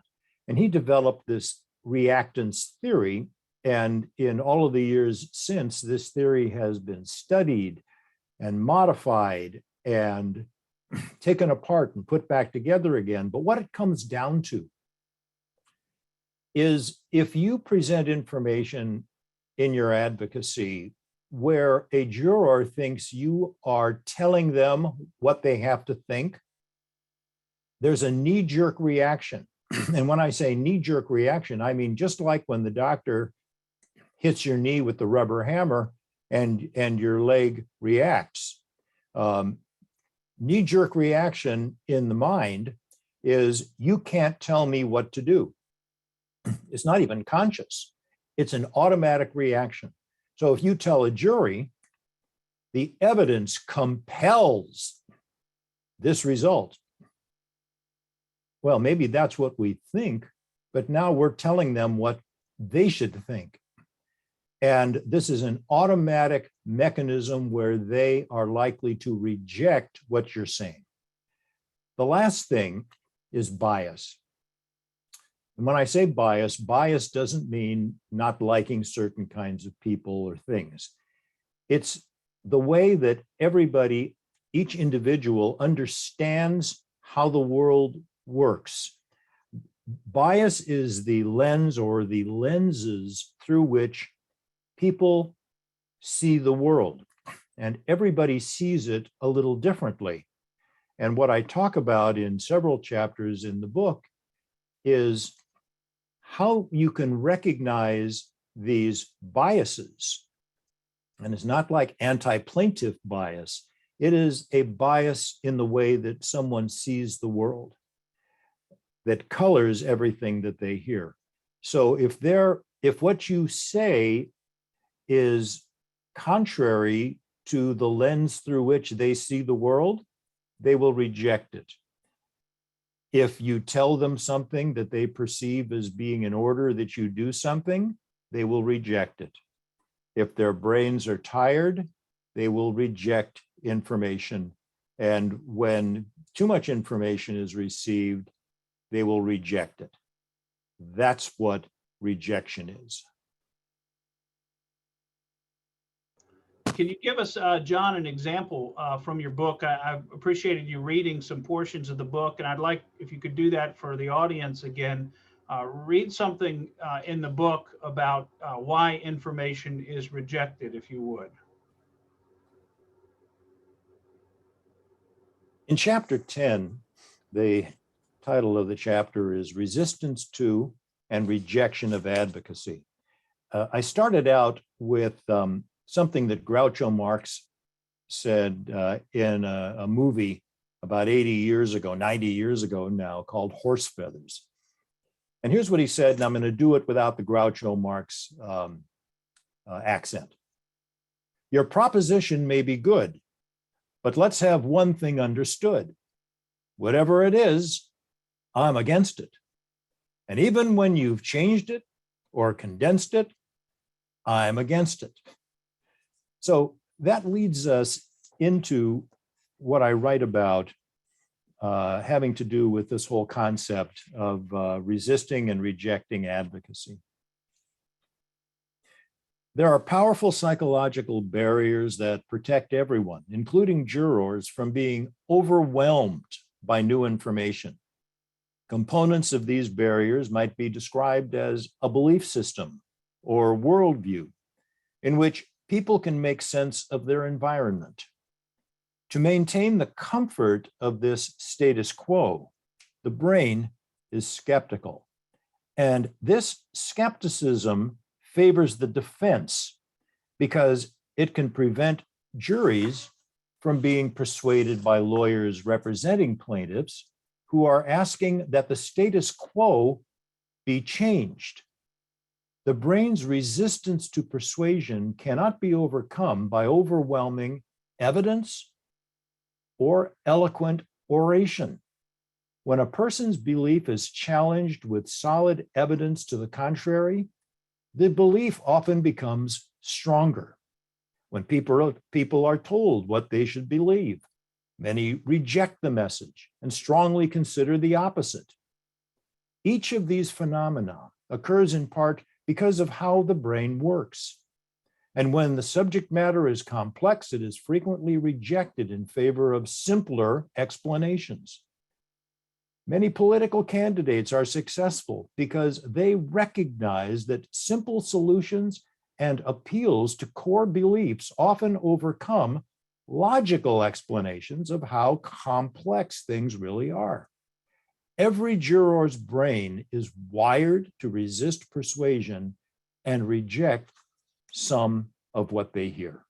and he developed this reactance theory. And in all of the years since, this theory has been studied and modified and taken apart and put back together again. But what it comes down to is if you present information in your advocacy where a juror thinks you are telling them what they have to think, there's a knee-jerk reaction. And when I say knee-jerk reaction, I mean just like when the doctor hits your knee with the rubber hammer and your leg reacts. Knee-jerk reaction in the mind is you can't tell me what to do. It's not even conscious. It's an automatic reaction. So if you tell a jury, the evidence compels this result. Well, maybe that's what we think, but now we're telling them what they should think. And this is an automatic mechanism where they are likely to reject what you're saying. The last thing is bias. And when I say bias, bias doesn't mean not liking certain kinds of people or things. It's the way that everybody, each individual, understands how the world works. Bias is the lens or the lenses through which people see the world, and everybody sees it a little differently. And what I talk about in several chapters in the book is how you can recognize these biases. And it's not like anti-plaintiff bias. It is a bias in the way that someone sees the world that colors everything that they hear. So if what you say is contrary to the lens through which they see the world, they will reject it. If you tell them something that they perceive as being in order that you do something, they will reject it. If their brains are tired, they will reject information. And when too much information is received, they will reject it. That's what rejection is. Can you give us, John, an example from your book? I appreciated you reading some portions of the book, and I'd like if you could do that for the audience again. Read something in the book about why information is rejected, if you would. In chapter 10, the title of the chapter is Resistance to and Rejection of Advocacy. I started out with something that Groucho Marx said in a movie about 80 years ago, 90 years ago now, called Horse Feathers. And here's what he said, and I'm going to do it without the Groucho Marx accent. Your proposition may be good, but let's have one thing understood. Whatever it is, I'm against it. And even when you've changed it or condensed it, I'm against it. So that leads us into what I write about having to do with this whole concept of resisting and rejecting advocacy. There are powerful psychological barriers that protect everyone, including jurors, from being overwhelmed by new information. Components of these barriers might be described as a belief system or worldview in which people can make sense of their environment. To maintain the comfort of this status quo, the brain is skeptical. And this skepticism favors the defense because it can prevent juries from being persuaded by lawyers representing plaintiffs who are asking that the status quo be changed. The brain's resistance to persuasion cannot be overcome by overwhelming evidence or eloquent oration. When a person's belief is challenged with solid evidence to the contrary, the belief often becomes stronger. When people are told what they should believe, many reject the message and strongly consider the opposite. Each of these phenomena occurs in part because of how the brain works. And when the subject matter is complex, it is frequently rejected in favor of simpler explanations. Many political candidates are successful because they recognize that simple solutions and appeals to core beliefs often overcome logical explanations of how complex things really are. Every juror's brain is wired to resist persuasion and reject some of what they hear.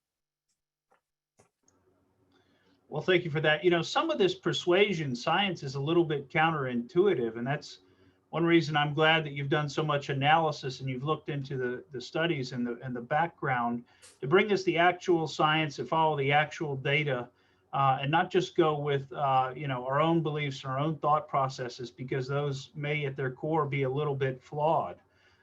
Well, thank you for that. You know, some of this persuasion science is a little bit counterintuitive, and that's one reason I'm glad that you've done so much analysis and you've looked into the studies and the background to bring us the actual science and follow the actual data, and not just go with you know, our own beliefs and our own thought processes, because those may at their core be a little bit flawed.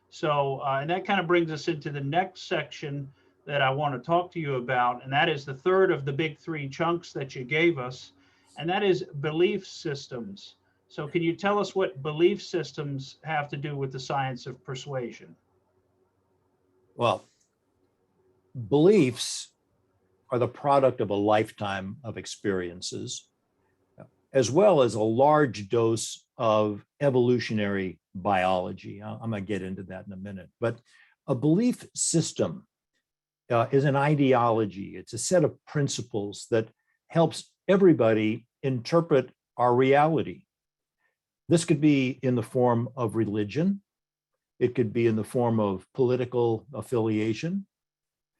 So, and that kind of brings us into the next section that I want to talk to you about, and that is the third of the big three chunks that you gave us, and that is belief systems. So can you tell us what belief systems have to do with the science of persuasion? Well, beliefs are the product of a lifetime of experiences, as well as a large dose of evolutionary biology. I'm going to get into that in a minute. But a belief system is an ideology. It's a set of principles that helps everybody interpret our reality. This could be in the form of religion. It could be in the form of political affiliation,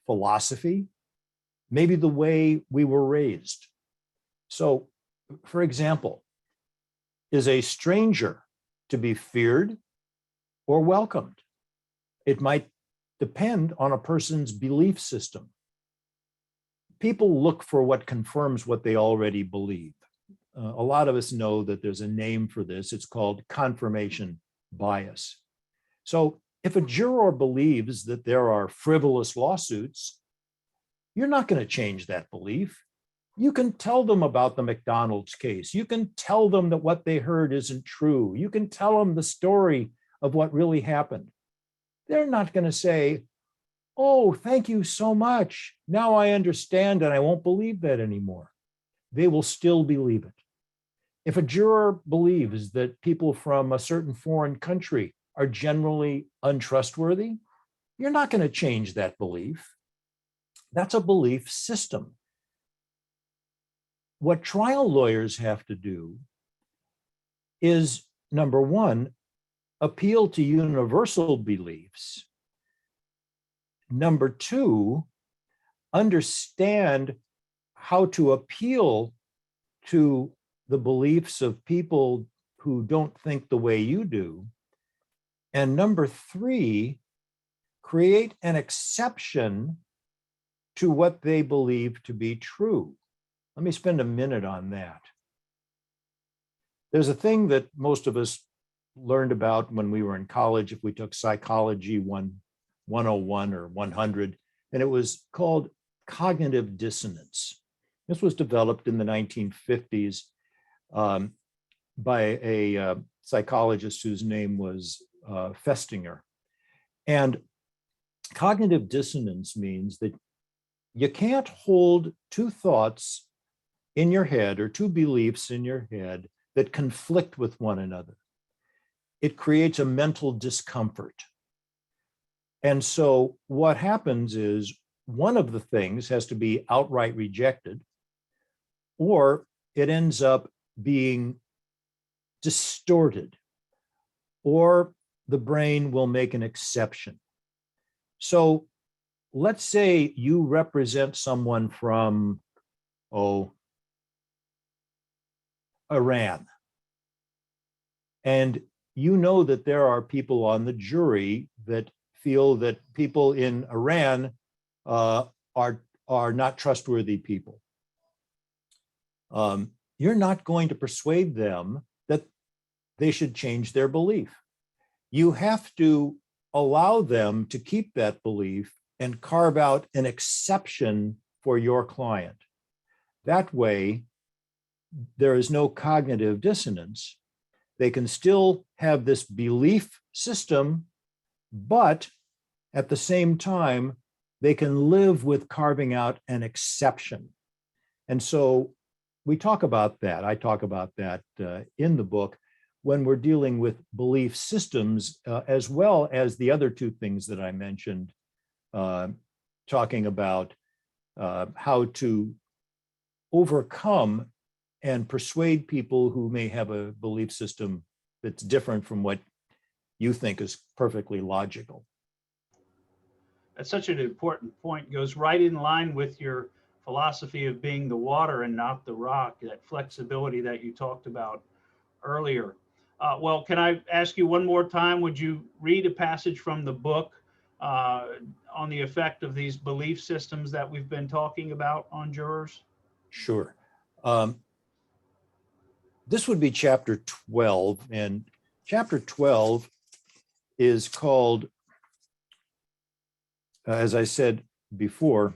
philosophy, maybe the way we were raised. So, for example, is a stranger to be feared or welcomed? It might depend on a person's belief system. People look for what confirms what they already believe. A lot of us know that there's a name for this. It's called confirmation bias. So If a juror believes that there are frivolous lawsuits, you're not going to change that belief. You can tell them about the McDonald's case. You can tell them that what they heard isn't true. You can tell them the story of what really happened. They're not going to say, oh, thank you so much. Now I understand and I won't believe that anymore. They will still believe it. If a juror believes that people from a certain foreign country are generally untrustworthy, you're not going to change that belief. That's a belief system. What trial lawyers have to do is, number one, appeal to universal beliefs. Number two, understand how to appeal to the beliefs of people who don't think the way you do. And number three, create an exception to what they believe to be true. Let me spend a minute on that. There's a thing that most of us learned about when we were in college, if we took psychology 101 or 100, and it was called cognitive dissonance. This was developed in the 1950s by a psychologist whose name was Festinger. And cognitive dissonance means that you can't hold two thoughts in your head or two beliefs in your head that conflict with one another. It creates a mental discomfort. And so what happens is one of the things has to be outright rejected, or it ends up being distorted, or the brain will make an exception. So let's say you represent someone from, Iran. And you know that there are people on the jury that feel that people in Iran are not trustworthy people. You're not going to persuade them that they should change their belief. You have to allow them to keep that belief and carve out an exception for your client. That way, there is no cognitive dissonance. They can still have this belief system, but at the same time, they can live with carving out an exception. And so we talk about that. I talk about that in the book when we're dealing with belief systems, as well as the other two things that I mentioned, talking about how to overcome and persuade people who may have a belief system that's different from what you think is perfectly logical. That's such an important point. It goes right in line with your philosophy of being the water and not the rock, that flexibility that you talked about earlier. Well, can I ask you one more time? Would you read a passage from the book on the effect of these belief systems that we've been talking about on jurors? Sure. This would be chapter 12, and chapter 12 is called, as I said before,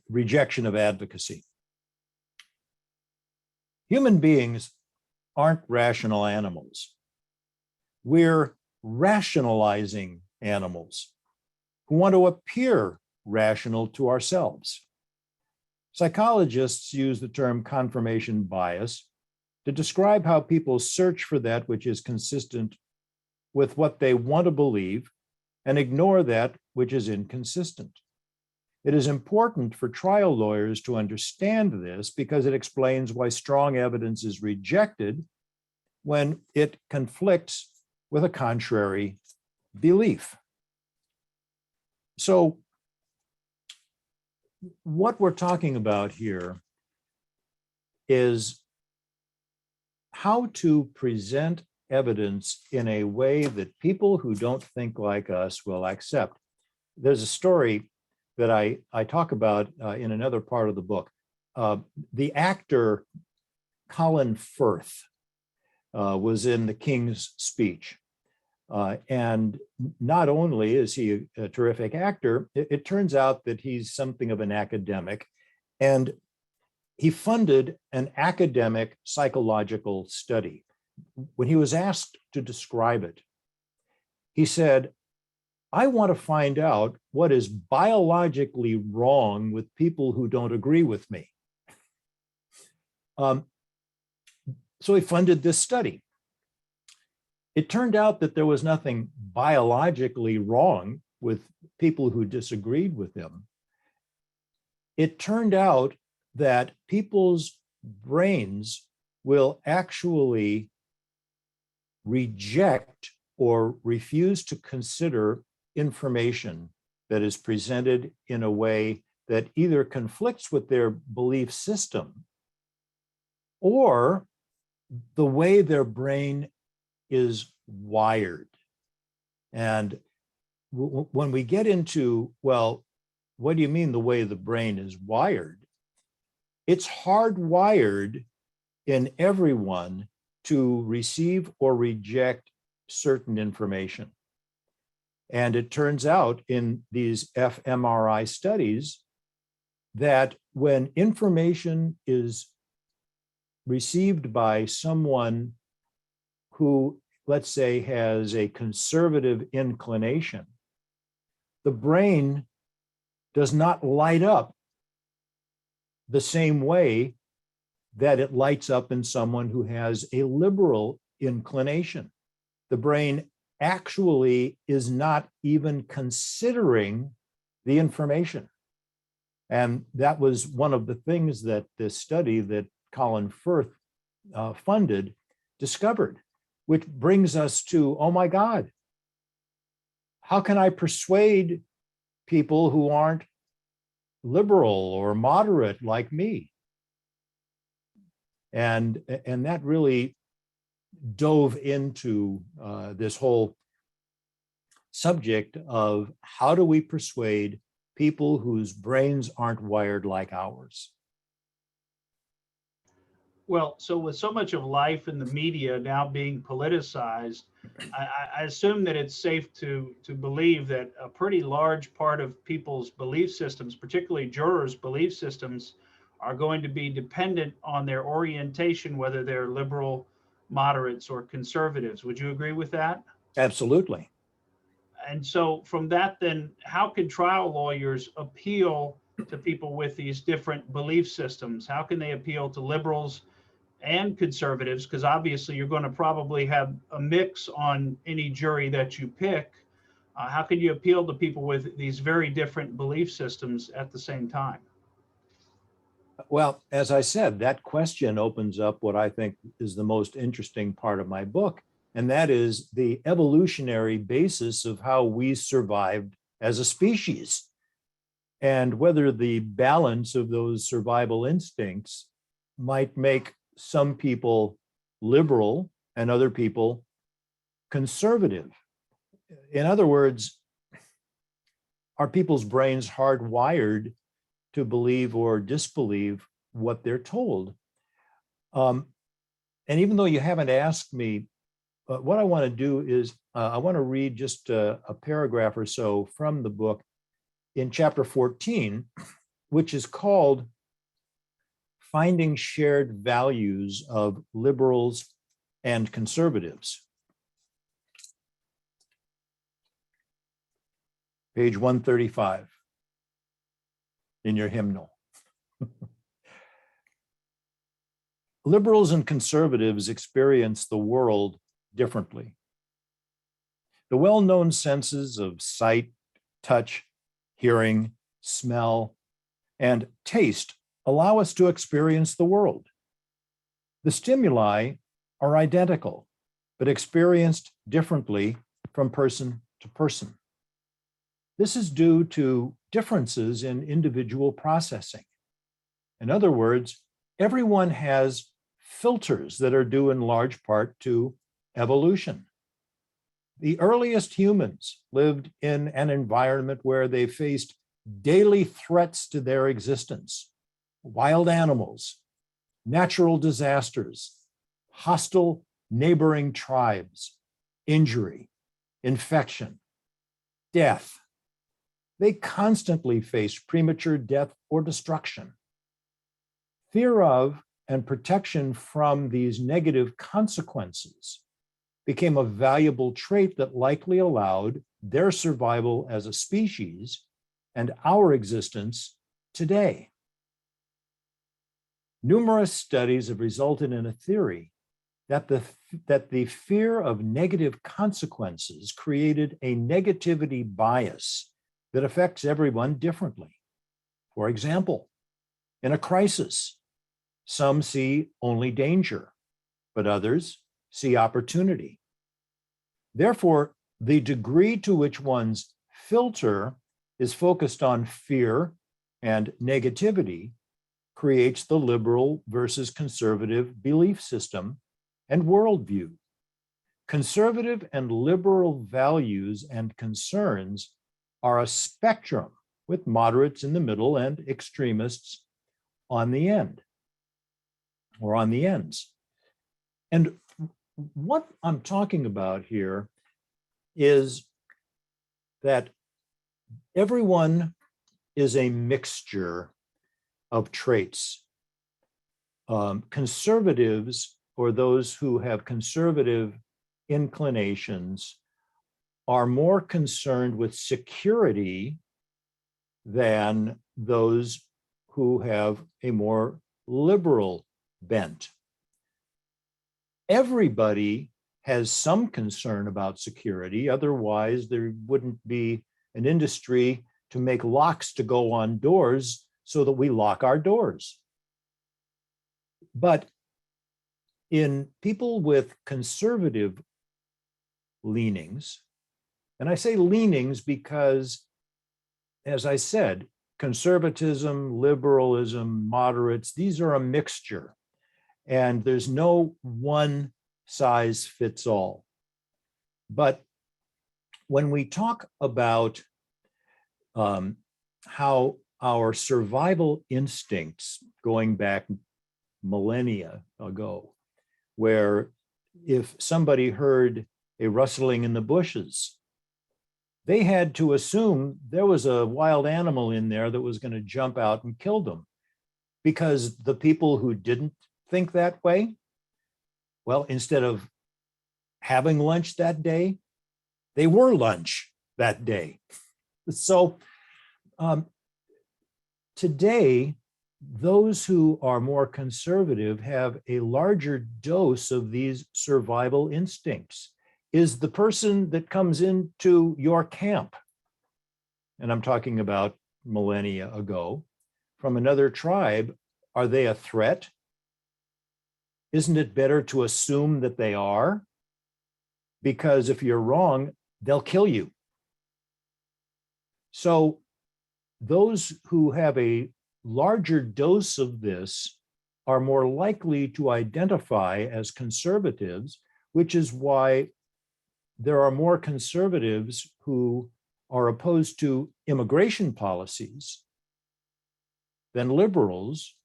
rejection of advocacy. Human beings aren't rational animals. We're rationalizing animals who want to appear rational to ourselves. Psychologists use the term confirmation bias to describe how people search for that which is consistent with what they want to believe and ignore that which is inconsistent. It is important for trial lawyers to understand this because it explains why strong evidence is rejected when it conflicts with a contrary belief. So what we're talking about here is how to present evidence in a way that people who don't think like us will accept. There's a story that I talk about in another part of the book. The actor Colin Firth was in the King's Speech. And not only is he a terrific actor, it turns out that he's something of an academic. And he funded an academic psychological study. When he was asked to describe it, he said, I want to find out what is biologically wrong with people who don't agree with me. So he funded this study. It turned out that there was nothing biologically wrong with people who disagreed with him. It turned out that people's brains will actually reject or refuse to consider information that is presented in a way that either conflicts with their belief system or the way their brain is wired. And when we get into, well, what do you mean the way the brain is wired? It's hardwired in everyone to receive or reject certain information. And it turns out in these fMRI studies that when information is received by someone who, let's say, has a conservative inclination, the brain does not light up the same way that it lights up in someone who has a liberal inclination. The brain actually is not even considering the information. And that was one of the things that this study that Colin Firth funded discovered, which brings us to, oh my God, how can I persuade people who aren't liberal or moderate like me? And that really dove into this whole subject of how do we persuade people whose brains aren't wired like ours? Well, so with so much of life in the media now being politicized, I assume that it's safe to believe that a pretty large part of people's belief systems, particularly jurors' belief systems, are going to be dependent on their orientation, whether they're liberal, moderates, or conservatives. Would you agree with that? Absolutely. And so from that, then how can trial lawyers appeal to people with these different belief systems? How can they appeal to liberals and conservatives? Because obviously you're going to probably have a mix on any jury that you pick. How can you appeal to people with these very different belief systems at the same time? Well, as I said, that question opens up what I think is the most interesting part of my book, and that is the evolutionary basis of how we survived as a species, and whether the balance of those survival instincts might make some people liberal and other people conservative. In other words, are people's brains hardwired to believe or disbelieve what they're told? And even though you haven't asked me, what I want to do is I want to read just a paragraph or so from the book in chapter 14, which is called Finding Shared Values of Liberals and Conservatives. Page 135 in your hymnal. Liberals and conservatives experience the world differently. The well-known senses of sight, touch, hearing, smell, and taste allow us to experience the world. The stimuli are identical, but experienced differently from person to person. This is due to differences in individual processing. In other words, everyone has filters that are due in large part to evolution. The earliest humans lived in an environment where they faced daily threats to their existence: wild animals, natural disasters, hostile neighboring tribes, injury, infection, death. They constantly face premature death or destruction. Fear of and protection from these negative consequences became a valuable trait that likely allowed their survival as a species and our existence today. Numerous studies have resulted in a theory that the fear of negative consequences created a negativity bias that affects everyone differently. For example, in a crisis, some see only danger, but others see opportunity. Therefore, the degree to which one's filter is focused on fear and negativity creates the liberal versus conservative belief system and worldview. Conservative and liberal values and concerns are a spectrum with moderates in the middle and extremists on the end or on the ends. And what I'm talking about here is that everyone is a mixture of traits. Conservatives, or those who have conservative inclinations, are more concerned with security than those who have a more liberal bent. Everybody has some concern about security, otherwise there wouldn't be an industry to make locks to go on doors so that we lock our doors. But in people with conservative leanings, and I say leanings because, as I said, conservatism, liberalism, moderates, these are a mixture. And there's no one size fits all. But when we talk about how our survival instincts going back millennia ago, where if somebody heard a rustling in the bushes, they had to assume there was a wild animal in there that was going to jump out and kill them. Because the people who didn't think that way, well, instead of having lunch that day, they were lunch that day. So today, those who are more conservative have a larger dose of these survival instincts. Is the person that comes into your camp, and I'm talking about millennia ago, from another tribe, are they a threat? Isn't it better to assume that they are? Because if you're wrong, they'll kill you. So those who have a larger dose of this are more likely to identify as conservatives, which is why there are more conservatives who are opposed to immigration policies than liberals.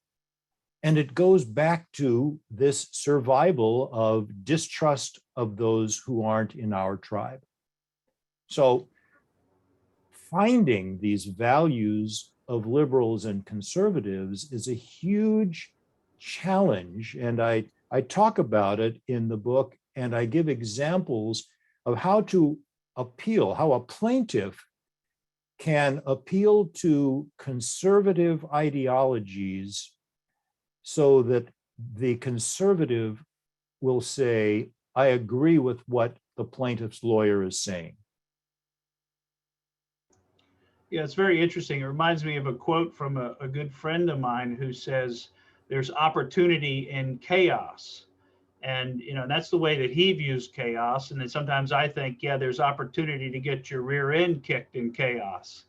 And it goes back to this survival of distrust of those who aren't in our tribe. So finding these values of liberals and conservatives is a huge challenge. And I talk about it in the book, and I give examples of how to appeal, how a plaintiff can appeal to conservative ideologies so that the conservative will say, I agree with what the plaintiff's lawyer is saying. Yeah, it's very interesting. It reminds me of a quote from a good friend of mine who says, there's opportunity in chaos. And, that's the way that he views chaos. And then sometimes I think, yeah, there's opportunity to get your rear end kicked in chaos.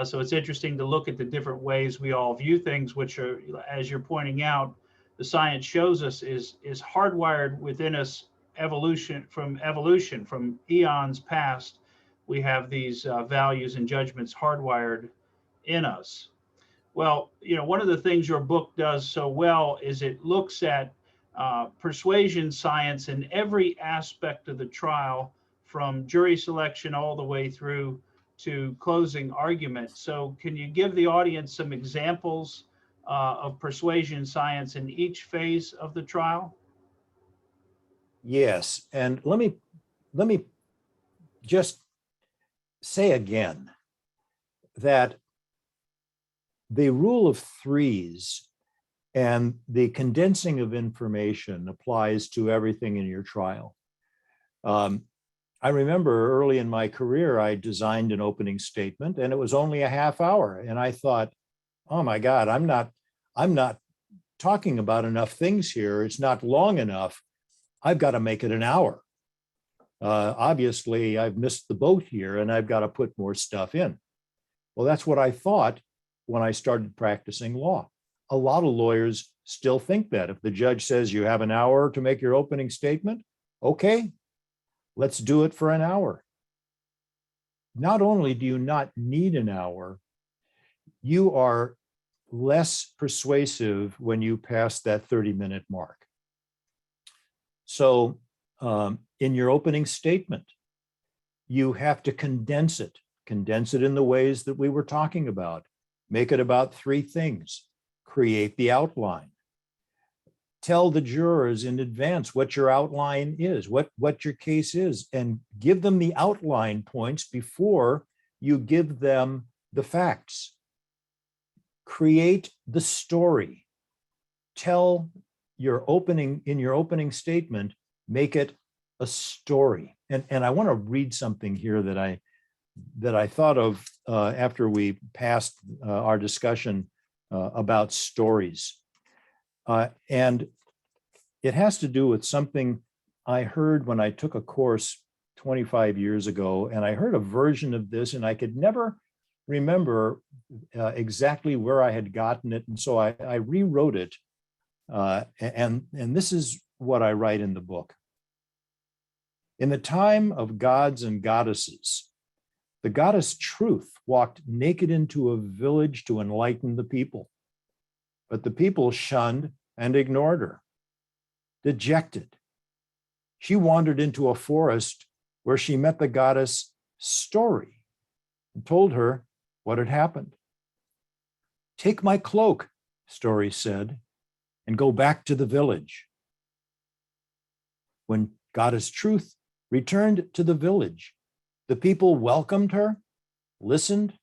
So it's interesting to look at the different ways we all view things, which are, as you're pointing out, the science shows us is hardwired within us evolution from eons past. We have these values and judgments hardwired in us. Well, one of the things your book does so well is it looks at persuasion science in every aspect of the trial, from jury selection all the way through to closing argument. So can you give the audience some examples of persuasion science in each phase of the trial? Yes, and let me just say again that the rule of threes and the condensing of information applies to everything in your trial. I remember early in my career, I designed an opening statement and it was only a half hour. And I thought, oh my God, I'm not talking about enough things here. It's not long enough. I've got to make it an hour. Obviously, I've missed the boat here and I've got to put more stuff in. Well, that's what I thought when I started practicing law. A lot of lawyers still think that. If the judge says you have an hour to make your opening statement, okay, let's do it for an hour. Not only do you not need an hour, you are less persuasive when you pass that 30-minute mark. So in your opening statement, you have to condense it in the ways that we were talking about. Make it about three things. Create the outline. Tell the jurors in advance what your outline is, what your case is, and give them the outline points before you give them the facts. Create the story. Tell your opening statement, make it a story. And I want to read something here that I thought of after we passed our discussion about stories. And it has to do with something I heard when I took a course 25 years ago, and I heard a version of this and I could never remember exactly where I had gotten it. And so I rewrote it. And this is what I write in the book. In the time of gods and goddesses, the goddess Truth walked naked into a village to enlighten the people. But the people shunned and ignored her. Dejected, she wandered into a forest where she met the goddess Story and told her what had happened. Take my cloak, Story said, and go back to the village. When goddess Truth returned to the village, the people welcomed her, listened,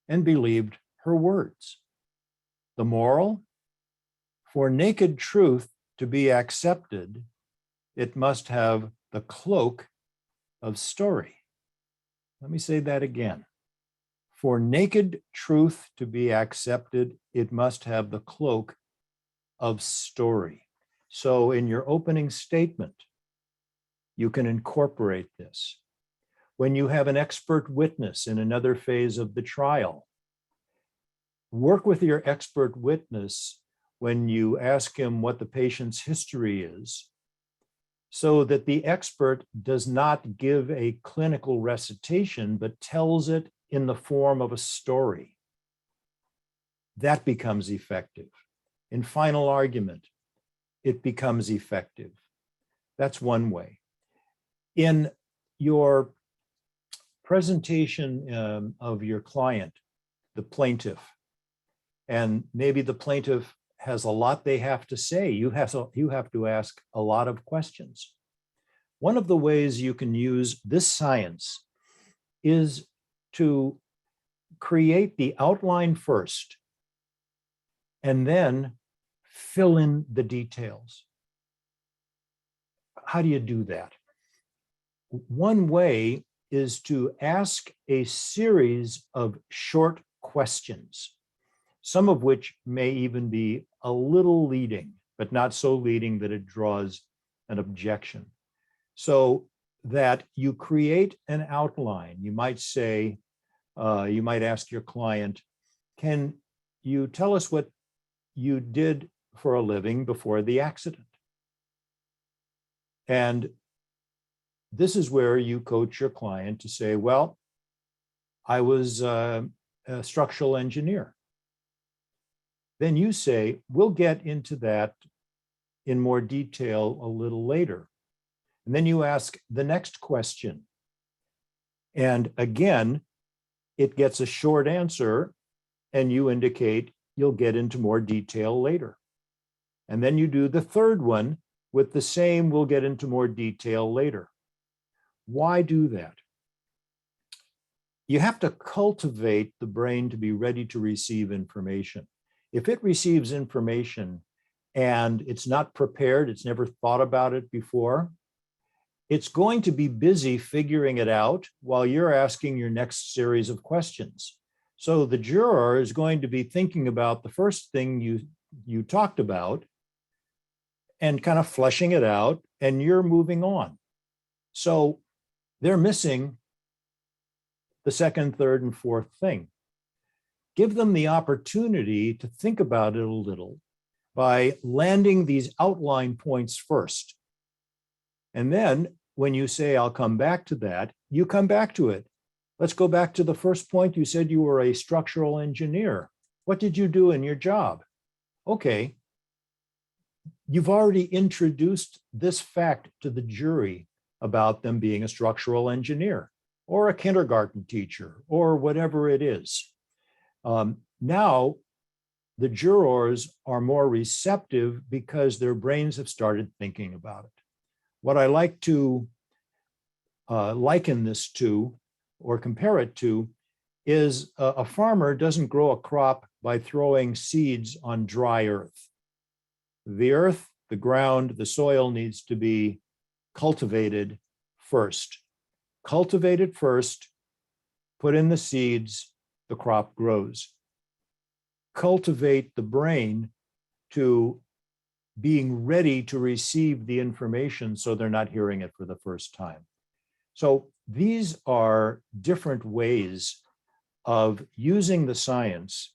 and believed her words. The moral? For naked truth to be accepted, it must have the cloak of story. Let me say that again. For naked truth to be accepted, it must have the cloak of story. So in your opening statement, you can incorporate this. When you have an expert witness in another phase of the trial, work with your expert witness when you ask him what the patient's history is, so that the expert does not give a clinical recitation, but tells it in the form of a story. That becomes effective. In final argument, it becomes effective. That's one way. In your presentation of your client, the plaintiff, and maybe the plaintiff has a lot they have to say, you have to ask a lot of questions. One of the ways you can use this science is to create the outline first and then fill in the details. How do you do that? One way is to ask a series of short questions, some of which may even be a little leading, but not so leading that it draws an objection. So that you create an outline. You might say, you might ask your client, can you tell us what you did for a living before the accident? And this is where you coach your client to say, well, I was a structural engineer. then you say, we'll get into that in more detail a little later. And then you ask the next question. And again, it gets a short answer, and you indicate you'll get into more detail later. And then you do the third one with the same, we'll get into more detail later. Why do that? You have to cultivate the brain to be ready to receive information. If it receives information and it's not prepared, it's never thought about it before, it's going to be busy figuring it out while you're asking your next series of questions. So the juror is going to be thinking about the first thing you talked about and kind of fleshing it out, and you're moving on. So they're missing the second, third, and fourth thing. Give them the opportunity to think about it a little by landing these outline points first. And then when you say, I'll come back to that, you come back to it. Let's go back to the first point. You said you were a structural engineer. What did you do in your job? Okay. You've already introduced this fact to the jury about them being a structural engineer or a kindergarten teacher or whatever it is. Now, the jurors are more receptive because their brains have started thinking about it. What I like to liken this to or compare it to is a farmer doesn't grow a crop by throwing seeds on dry earth. The earth, the ground, the soil needs to be cultivated first. Cultivate it first, put in the seeds, the crop grows. Cultivate the brain to being ready to receive the information so they're not hearing it for the first time. So these are different ways of using the science.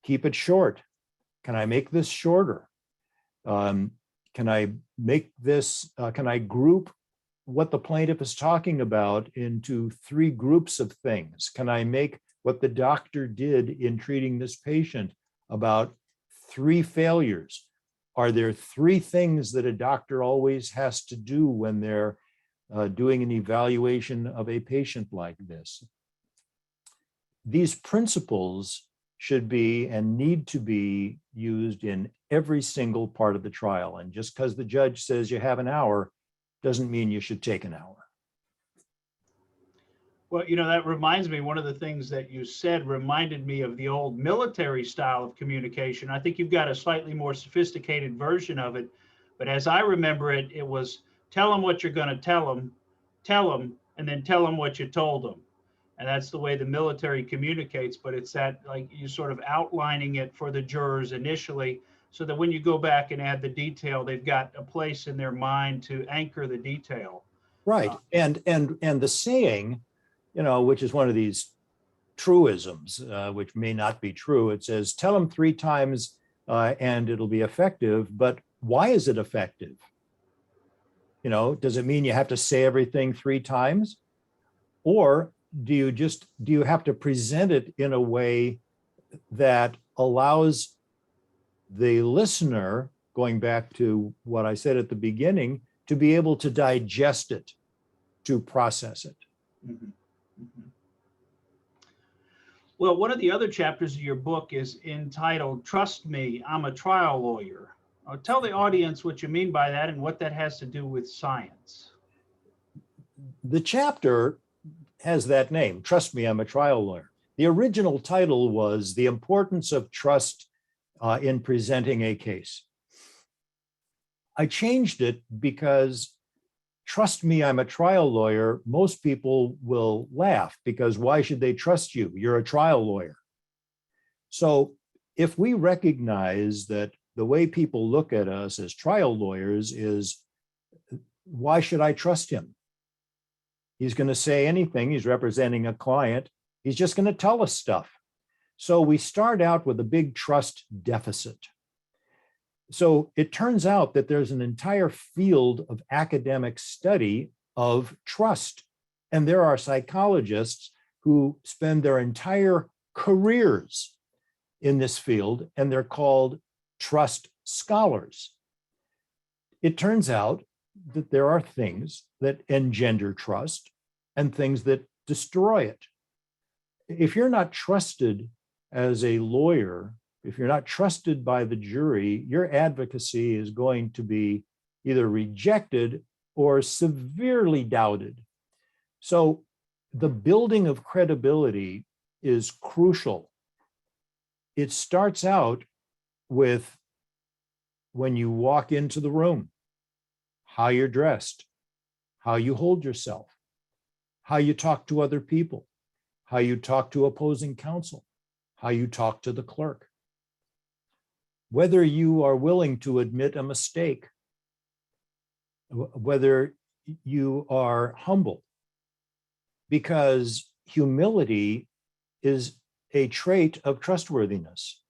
Keep it short. Can I make this shorter? Can I make this, can I group what the plaintiff is talking about into 3 groups of things? Can I make what the doctor did in treating this patient about 3 failures? Are there 3 things that a doctor always has to do when they're doing an evaluation of a patient like this? These principles should be and need to be used in every single part of the trial. And just because the judge says you have an hour doesn't mean you should take an hour. Well, you know, that reminds me, one of the things that you said reminded me of the old military style of communication. I think you've got a slightly more sophisticated version of it. But as I remember it, it was tell them what you're going to tell them, and then tell them what you told them. And that's the way the military communicates. But it's that, like, you sort of outlining it for the jurors initially, so that when you go back and add the detail, they've got a place in their mind to anchor the detail. Right. And the saying, you know, which is one of these truisms, which may not be true. It says, tell them 3 times and it'll be effective. But why is it effective? You know, does it mean you have to say everything 3 times? Or do you have to present it in a way that allows the listener, going back to what I said at the beginning, to be able to digest it, to process it? Mm-hmm. Mm-hmm. Well, one of the other chapters of your book is entitled, Trust Me, I'm a Trial Lawyer. Tell the audience what you mean by that and what that has to do with science. The chapter has that name, Trust Me, I'm a Trial Lawyer. The original title was The Importance of Trust in Presenting a Case. I changed it because trust me, I'm a trial lawyer. Most people will laugh because why should they trust you? You're a trial lawyer. So if we recognize that the way people look at us as trial lawyers is, why should I trust him? He's going to say anything. He's representing a client. He's just going to tell us stuff. So we start out with a big trust deficit. So it turns out that there's an entire field of academic study of trust. And there are psychologists who spend their entire careers in this field, and they're called trust scholars. It turns out that there are things that engender trust and things that destroy it. If you're not trusted as a lawyer, if you're not trusted by the jury, your advocacy is going to be either rejected or severely doubted. So the building of credibility is crucial. It starts out with when you walk into the room, how you're dressed, how you hold yourself, how you talk to other people, how you talk to opposing counsel, how you talk to the clerk, whether you are willing to admit a mistake, whether you are humble, because humility is a trait of trustworthiness.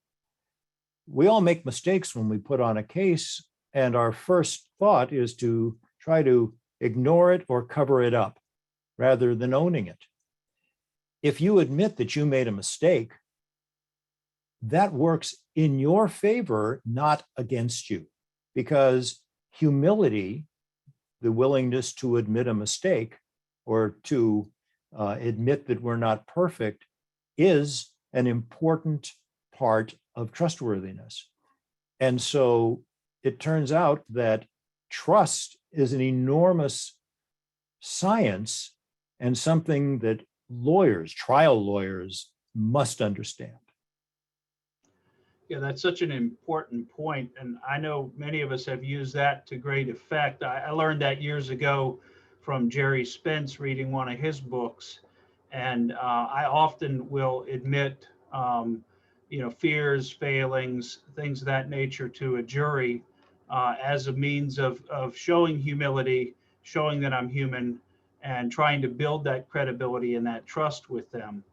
We all make mistakes when we put on a case, and our first thought is to try to ignore it or cover it up rather than owning it. If you admit that you made a mistake, that works in your favor, not against you, because humility, the willingness to admit a mistake or to admit that we're not perfect, is an important part of trustworthiness. And so it turns out that trust is an enormous science and something that lawyers, trial lawyers, must understand. Yeah, that's such an important point. And I know many of us have used that to great effect. I learned that years ago from Jerry Spence reading one of his books. And I often will admit, fears, failings, things of that nature to a jury as a means of showing humility, showing that I'm human, and trying to build that credibility and that trust with them.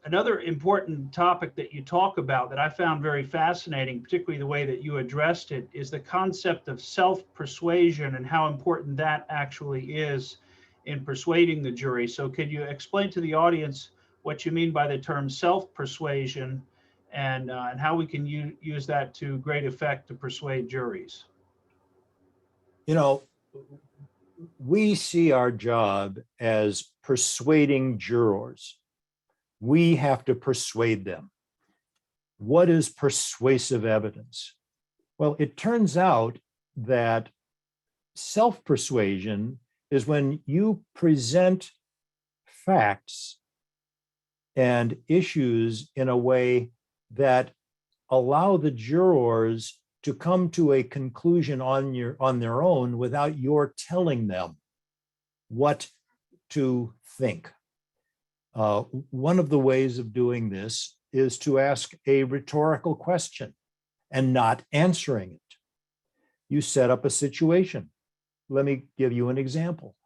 Another important topic that you talk about that I found very fascinating, particularly the way that you addressed it, is the concept of self-persuasion and how important that actually is in persuading the jury. So could you explain to the audience what you mean by the term self-persuasion and how we can use that to great effect to persuade juries? You know, we see our job as persuading jurors. We have to persuade them. What is persuasive evidence? Well, it turns out that self-persuasion is when you present facts and issues in a way that allow the jurors to come to a conclusion on their own without your telling them what to think. One of the ways of doing this is to ask a rhetorical question and not answering it. You set up a situation. Let me give you an example.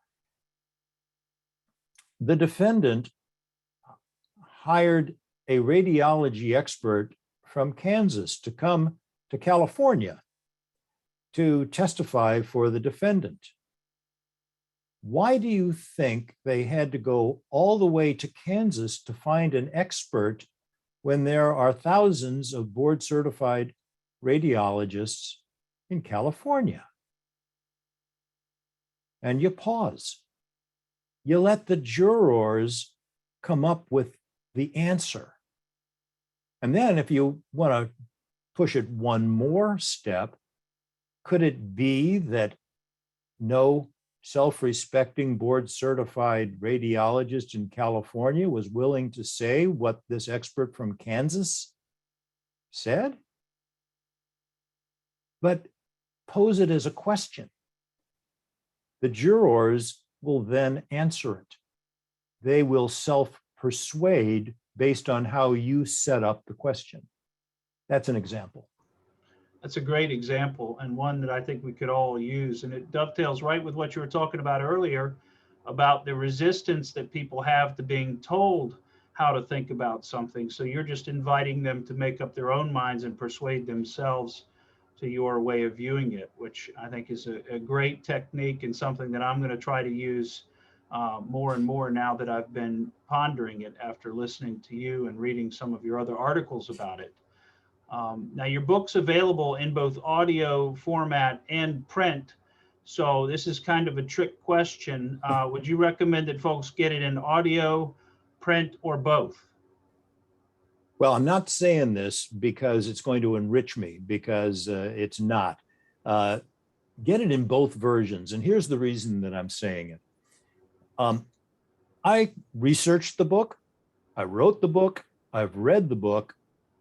The defendant hired a radiology expert from Kansas to come to California to testify for the defendant. Why do you think they had to go all the way to Kansas to find an expert when there are thousands of board-certified radiologists in California? And you pause. You let the jurors come up with the answer. And then if you want to push it one more step, could it be that no self-respecting board-certified radiologist in California was willing to say what this expert from Kansas said? But pose it as a question. The jurors will then answer it. They will self-persuade based on how you set up the question. That's an example. That's a great example and one that I think we could all use. And it dovetails right with what you were talking about earlier about the resistance that people have to being told how to think about something. So you're just inviting them to make up their own minds and persuade themselves to your way of viewing it, which I think is a great technique and something that I'm going to try to use more and more now that I've been pondering it after listening to you and reading some of your other articles about it. Now, your book's available in both audio format and print. So this is kind of a trick question. Would you recommend that folks get it in audio, print, or both? Well, I'm not saying this because it's going to enrich me, because it's not. Get it in both versions. And here's the reason that I'm saying it. I researched the book, I wrote the book, I've read the book,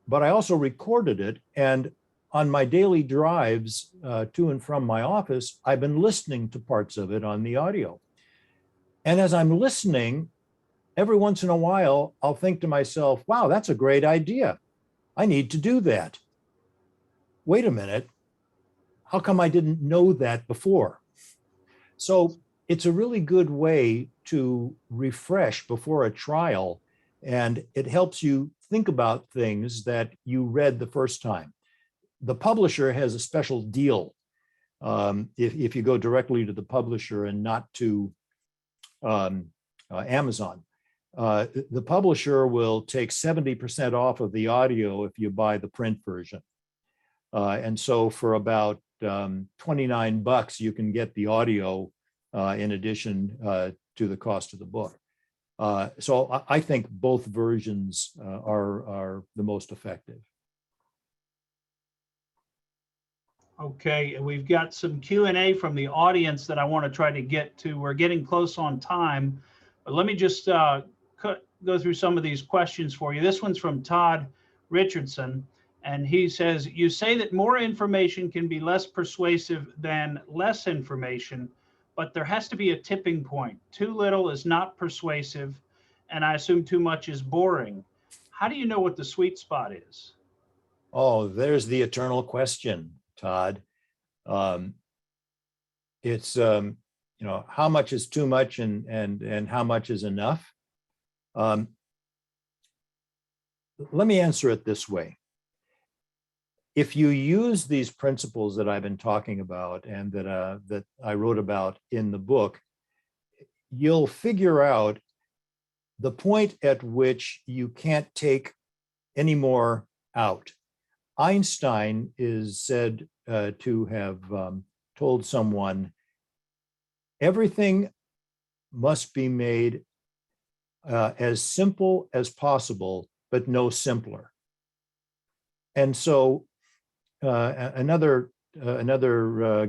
but I also recorded it. And on my daily drives to and from my office, I've been listening to parts of it on the audio. And as I'm listening, every once in a while, I'll think to myself, wow, that's a great idea. I need to do that. Wait a minute. How come I didn't know that before? So it's a really good way to refresh before a trial, and it helps you think about things that you read the first time. The publisher has a special deal. If you go directly to the publisher and not to Amazon, the publisher will take 70% off of the audio if you buy the print version. And so for about $29, you can get the audio in addition to the cost of the book. So I think both versions are the most effective. Okay, and we've got some Q&A from the audience that I want to try to get to. We're getting close on time, but let me just go through some of these questions for you. This one's from Todd Richardson, and he says, you say that more information can be less persuasive than less information, but there has to be a tipping point. Too little is not persuasive, and I assume too much is boring. How do you know what the sweet spot is? Oh, there's the eternal question, Todd. It's how much is too much and how much is enough? Let me answer it this way. If you use these principles that I've been talking about and that I wrote about in the book, you'll figure out the point at which you can't take any more out. Einstein is said to have told someone, everything must be made as simple as possible, but no simpler. And so another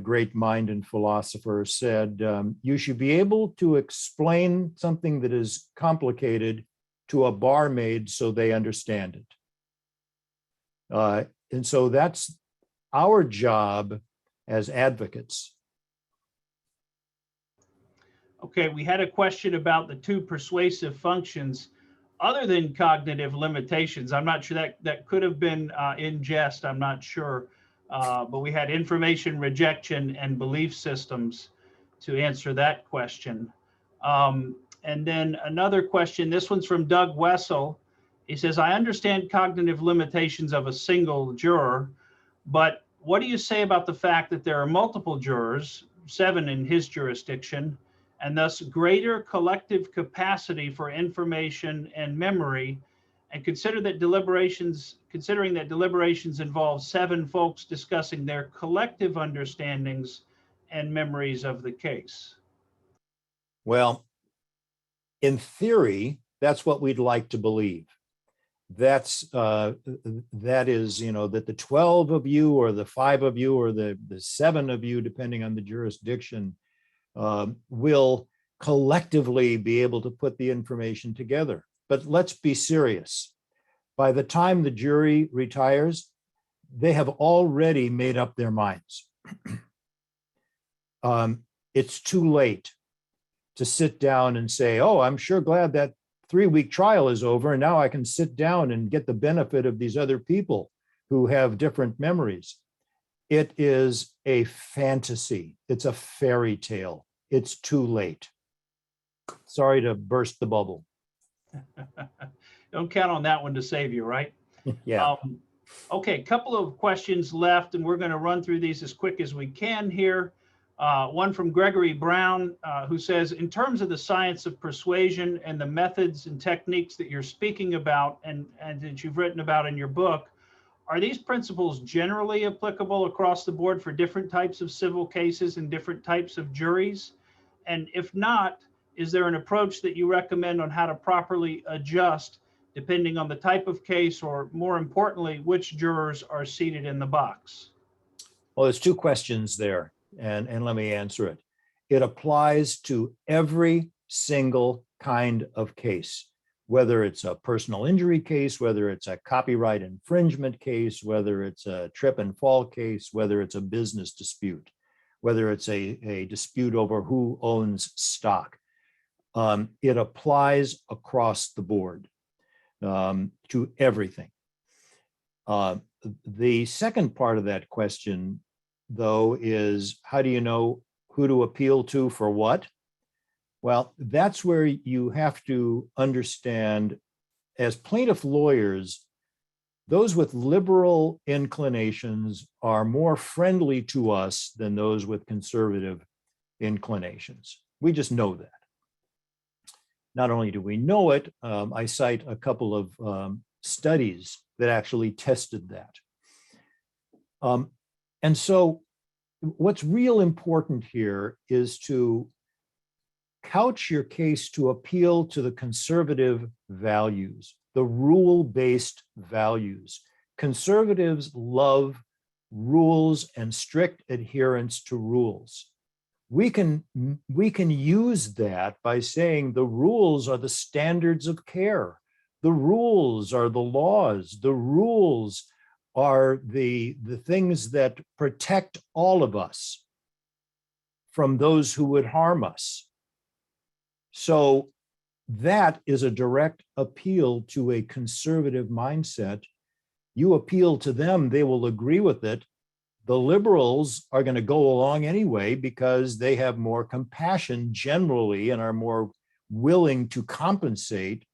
great mind and philosopher said, you should be able to explain something that is complicated to a barmaid so they understand it. And so that's our job as advocates. Okay, we had a question about the two persuasive functions other than cognitive limitations. I'm not sure that could have been in jest, I'm not sure. But we had information rejection and belief systems to answer that question. And then another question, this one's from Doug Wessel. He says, I understand cognitive limitations of a single juror, but what do you say about the fact that there are multiple jurors, 7 in his jurisdiction, and thus greater collective capacity for information and memory, and considering that deliberations involve 7 folks discussing their collective understandings and memories of the case? Well, in theory, that's what we'd like to believe. That is, that the 12 of you or the 5 of you or the 7 of you, depending on the jurisdiction, will collectively be able to put the information together. But let's be serious. By the time the jury retires, they have already made up their minds. It's too late to sit down and say, oh, I'm sure glad that 3-week trial is over, and now I can sit down and get the benefit of these other people who have different memories. It is a fantasy. It's a fairy tale. It's too late. Sorry to burst the bubble. Don't count on that one to save you, right? Yeah. Okay, a couple of questions left, and we're going to run through these as quick as we can here. One from Gregory Brown, who says, in terms of the science of persuasion and the methods and techniques that you're speaking about and that you've written about in your book, are these principles generally applicable across the board for different types of civil cases and different types of juries? And if not, is there an approach that you recommend on how to properly adjust depending on the type of case, or more importantly, which jurors are seated in the box? Well, there's two questions there, and let me answer it. It applies to every single kind of case, whether it's a personal injury case, whether it's a copyright infringement case, whether it's a trip and fall case, whether it's a business dispute, whether it's a dispute over who owns stock. It applies across the board to everything. The second part of that question, though, is how do you know who to appeal to for what? Well, that's where you have to understand, as plaintiff lawyers, those with liberal inclinations are more friendly to us than those with conservative inclinations. We just know that. Not only do we know it, I cite a couple of studies that actually tested that. And so what's real important here is to couch your case to appeal to the conservative values, the rule-based values. Conservatives love rules and strict adherence to rules. We can use that by saying the rules are the standards of care. The rules are the laws. The rules are the things that protect all of us from those who would harm us. So that is a direct appeal to a conservative mindset. You appeal to them, they will agree with it. The liberals are going to go along anyway because they have more compassion generally and are more willing to compensate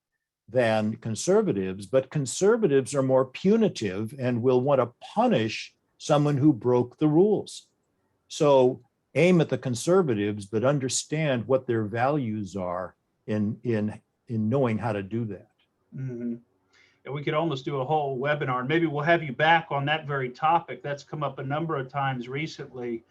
than conservatives, but conservatives are more punitive and will want to punish someone who broke the rules. So aim at the conservatives, but understand what their values are in knowing how to do that. Mm-hmm. And we could almost do a whole webinar, and maybe we'll have you back on that very topic. That's come up a number of times recently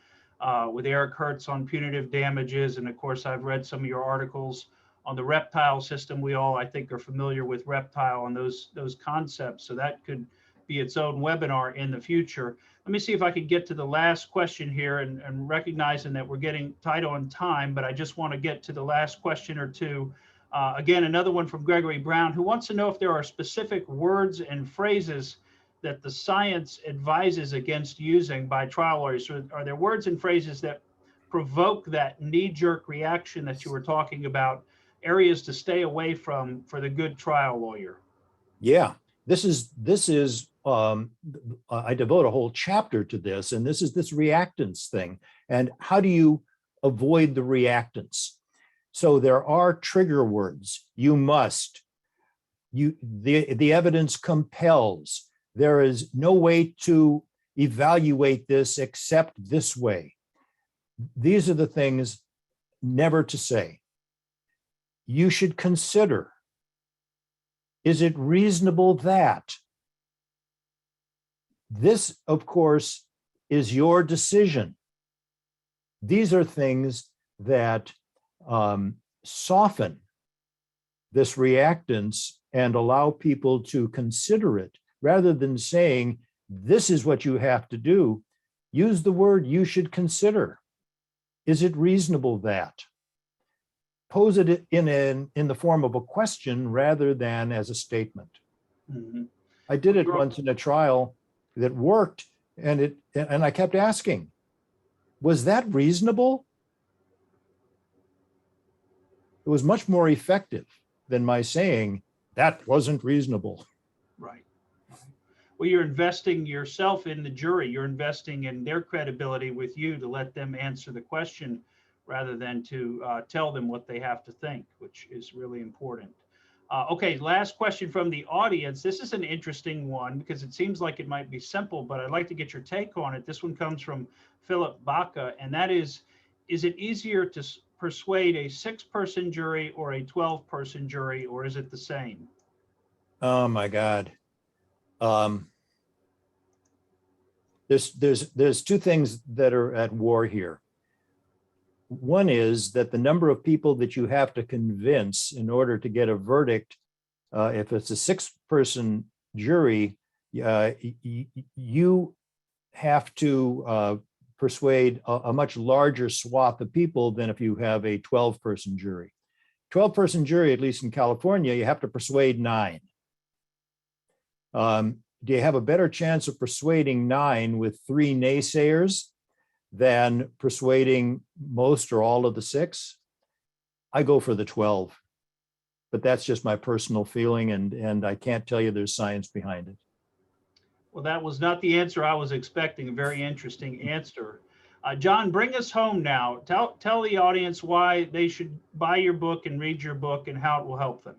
with Eric Hertz on punitive damages. And of course, I've read some of your articles on the reptile system. We all, I think, are familiar with reptile and those concepts. So that could be its own webinar in the future. Let me see if I can get to the last question here, and recognizing that we're getting tight on time, but I just want to get to the last question or two. Again, another one from Gregory Brown, who wants to know if there are specific words and phrases that the science advises against using by trial lawyers. So are there words and phrases that provoke that knee-jerk reaction that you were talking about, areas to stay away from for the good trial lawyer? Yeah, this is I devote a whole chapter to this, and this is this reactance thing. And how do you avoid the reactance? So there are trigger words. You must, the evidence compels. There is no way to evaluate this except this way. These are the things never to say. You should consider, is it reasonable that? This, of course, is your decision. These are things that soften this reactance and allow people to consider it, rather than saying, this is what you have to do. Use the word you should consider. Is it reasonable that? Pose it in the form of a question rather than as a statement. Mm-hmm. I did it once in a trial that worked, and I kept asking, was that reasonable? It was much more effective than my saying, that wasn't reasonable. Right. Well, you're investing yourself in the jury. You're investing in their credibility with you to let them answer the question rather than to tell them what they have to think, which is really important. Okay, last question from the audience. This is an interesting one because it seems like it might be simple, but I'd like to get your take on it. This one comes from Philip Baca, and that is, is it easier to persuade a 6-person jury or a 12-person jury, or is it the same? Oh my God. There's two things that are at war here. One is that the number of people that you have to convince in order to get a verdict, if it's a 6-person jury, you have to persuade a much larger swath of people than if you have a 12-person jury. 12-person jury, at least in California, you have to persuade 9. Do you have a better chance of persuading 9 with 3 naysayers than persuading most or all of the 6? I go for the 12, but that's just my personal feeling, and I can't tell you there's science behind it. Well, that was not the answer I was expecting. A very interesting answer. John, bring us home now. Tell the audience why they should buy your book and read your book and how it will help them.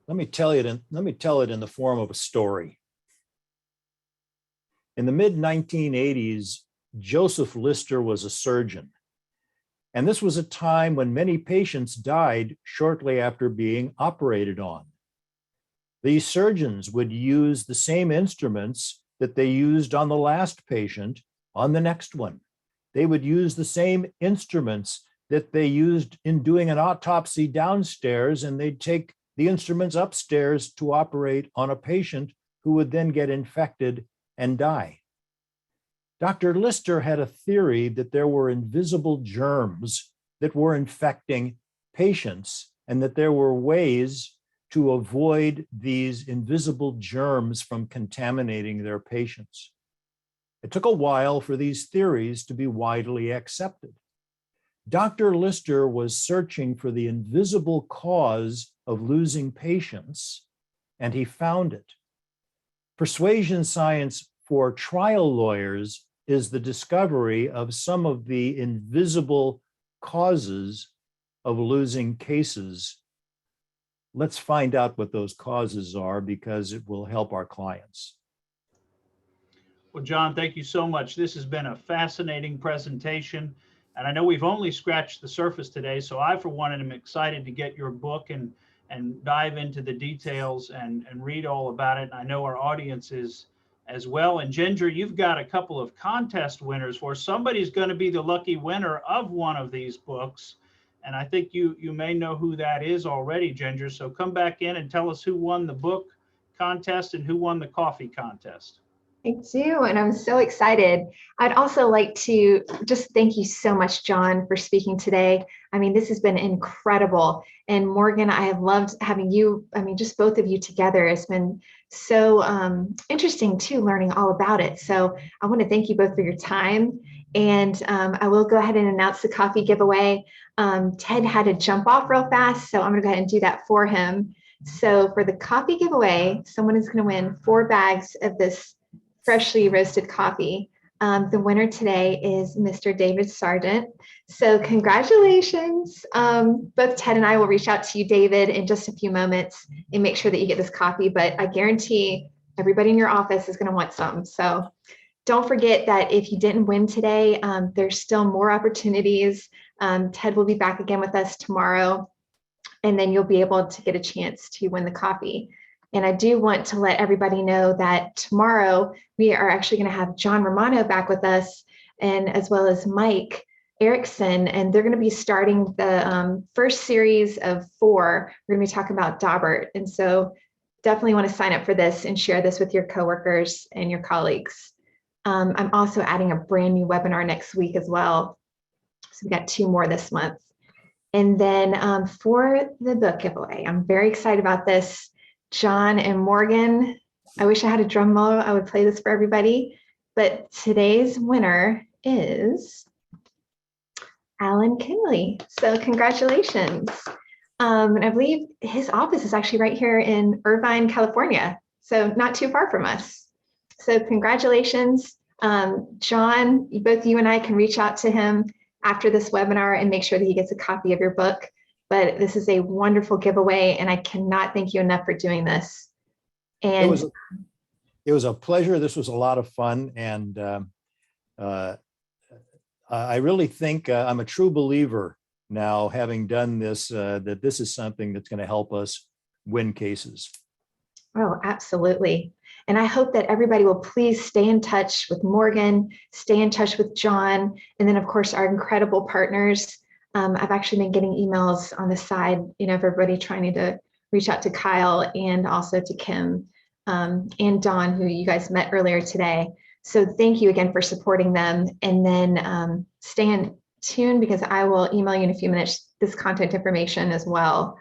Let me tell it in the form of a story. In the mid-1980s, Joseph Lister was a surgeon. And this was a time when many patients died shortly after being operated on. These surgeons would use the same instruments that they used on the last patient on the next one. They would use the same instruments that they used in doing an autopsy downstairs, and they'd take the instruments upstairs to operate on a patient who would then get infected and die. Dr. Lister had a theory that there were invisible germs that were infecting patients, and that there were ways to avoid these invisible germs from contaminating their patients. It took a while for these theories to be widely accepted. Dr. Lister was searching for the invisible cause of losing patients, and he found it. Persuasion science for trial lawyers is the discovery of some of the invisible causes of losing cases. Let's find out what those causes are, because it will help our clients. Well, John, thank you so much. This has been a fascinating presentation. And I know we've only scratched the surface today, so I, for one, am excited to get your book and dive into the details and read all about it. And I know our audience is as well. And Ginger, you've got a couple of contest winners where somebody's going to be the lucky winner of one of these books. And I think you may know who that is already, Ginger. So come back in and tell us who won the book contest and who won the coffee contest. I do, and I'm so excited. I'd also like to just thank you so much, John, for speaking today. I mean, this has been incredible. And Morgan, I have loved having you, just both of you together. It's been so interesting too, learning all about it. So I want to thank you both for your time. And I will go ahead and announce the coffee giveaway. Ted had to jump off real fast, so I'm going to go ahead and do that for him. So for the coffee giveaway, someone is going to win 4 bags of this freshly roasted coffee. The winner today is Mr. David Sargent. So congratulations. Both Ted and I will reach out to you, David, in just a few moments and make sure that you get this coffee. But I guarantee everybody in your office is going to want some. So don't forget that if you didn't win today, there's still more opportunities. Ted will be back again with us tomorrow, and then you'll be able to get a chance to win the coffee. And I do want to let everybody know that tomorrow we are actually going to have John Romano back with us, and as well as Mike Erickson, and they're going to be starting the first series of 4. We're going to be talking about Daubert. And so definitely want to sign up for this and share this with your coworkers and your colleagues. I'm also adding a brand new webinar next week as well. So we got 2 more this month. And then for the book giveaway, I'm very excited about this. John and Morgan, I wish I had a drum roll. I would play this for everybody. But today's winner is Alan Kinley. So congratulations. And I believe his office is actually right here in Irvine, California. So not too far from us. So congratulations. John, both you and I can reach out to him after this webinar and make sure that he gets a copy of your book. But this is a wonderful giveaway, and I cannot thank you enough for doing this. And it was a pleasure. This was a lot of fun, and I really think I'm a true believer now, having done this, that this is something that's going to help us win cases. Oh, absolutely. And I hope that everybody will please stay in touch with Morgan, stay in touch with John, and then of course our incredible partners. I've actually been getting emails on the side, everybody trying to reach out to Kyle and also to Kim and Dawn, who you guys met earlier today. So thank you again for supporting them. And then stay tuned, because I will email you in a few minutes this contact information as well.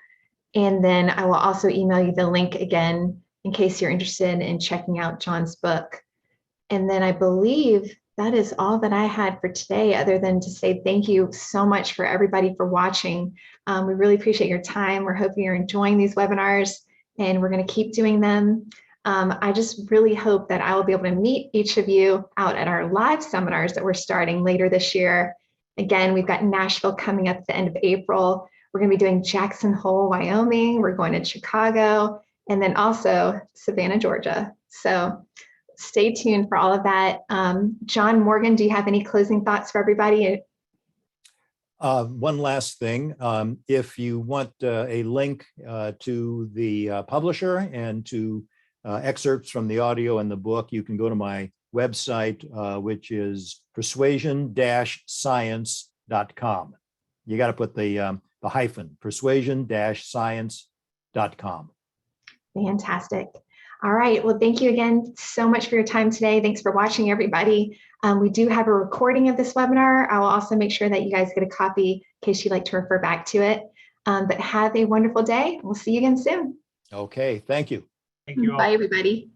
And then I will also email you the link again in case you're interested in checking out John's book. And then I believe that is all that I had for today, other than to say thank you so much for everybody for watching. We really appreciate your time. We're hoping you're enjoying these webinars, and we're going to keep doing them. I just really hope that I will be able to meet each of you out at our live seminars that we're starting later this year. Again, we've got Nashville coming up at the end of April. We're going to be doing Jackson Hole, Wyoming. We're going to Chicago, and then also Savannah, Georgia. So stay tuned for all of that. John, Morgan, do you have any closing thoughts for everybody? One last thing. If you want a link to the publisher and to excerpts from the audio and the book, you can go to my website, which is persuasion-science.com. You got to put the hyphen, persuasion-science.com. Fantastic. All right. Well, thank you again so much for your time today. Thanks for watching, everybody. We do have a recording of this webinar. I will also make sure that you guys get a copy in case you'd like to refer back to it. But have a wonderful day. We'll see you again soon. Okay. Thank you. Thank you all. Bye, everybody.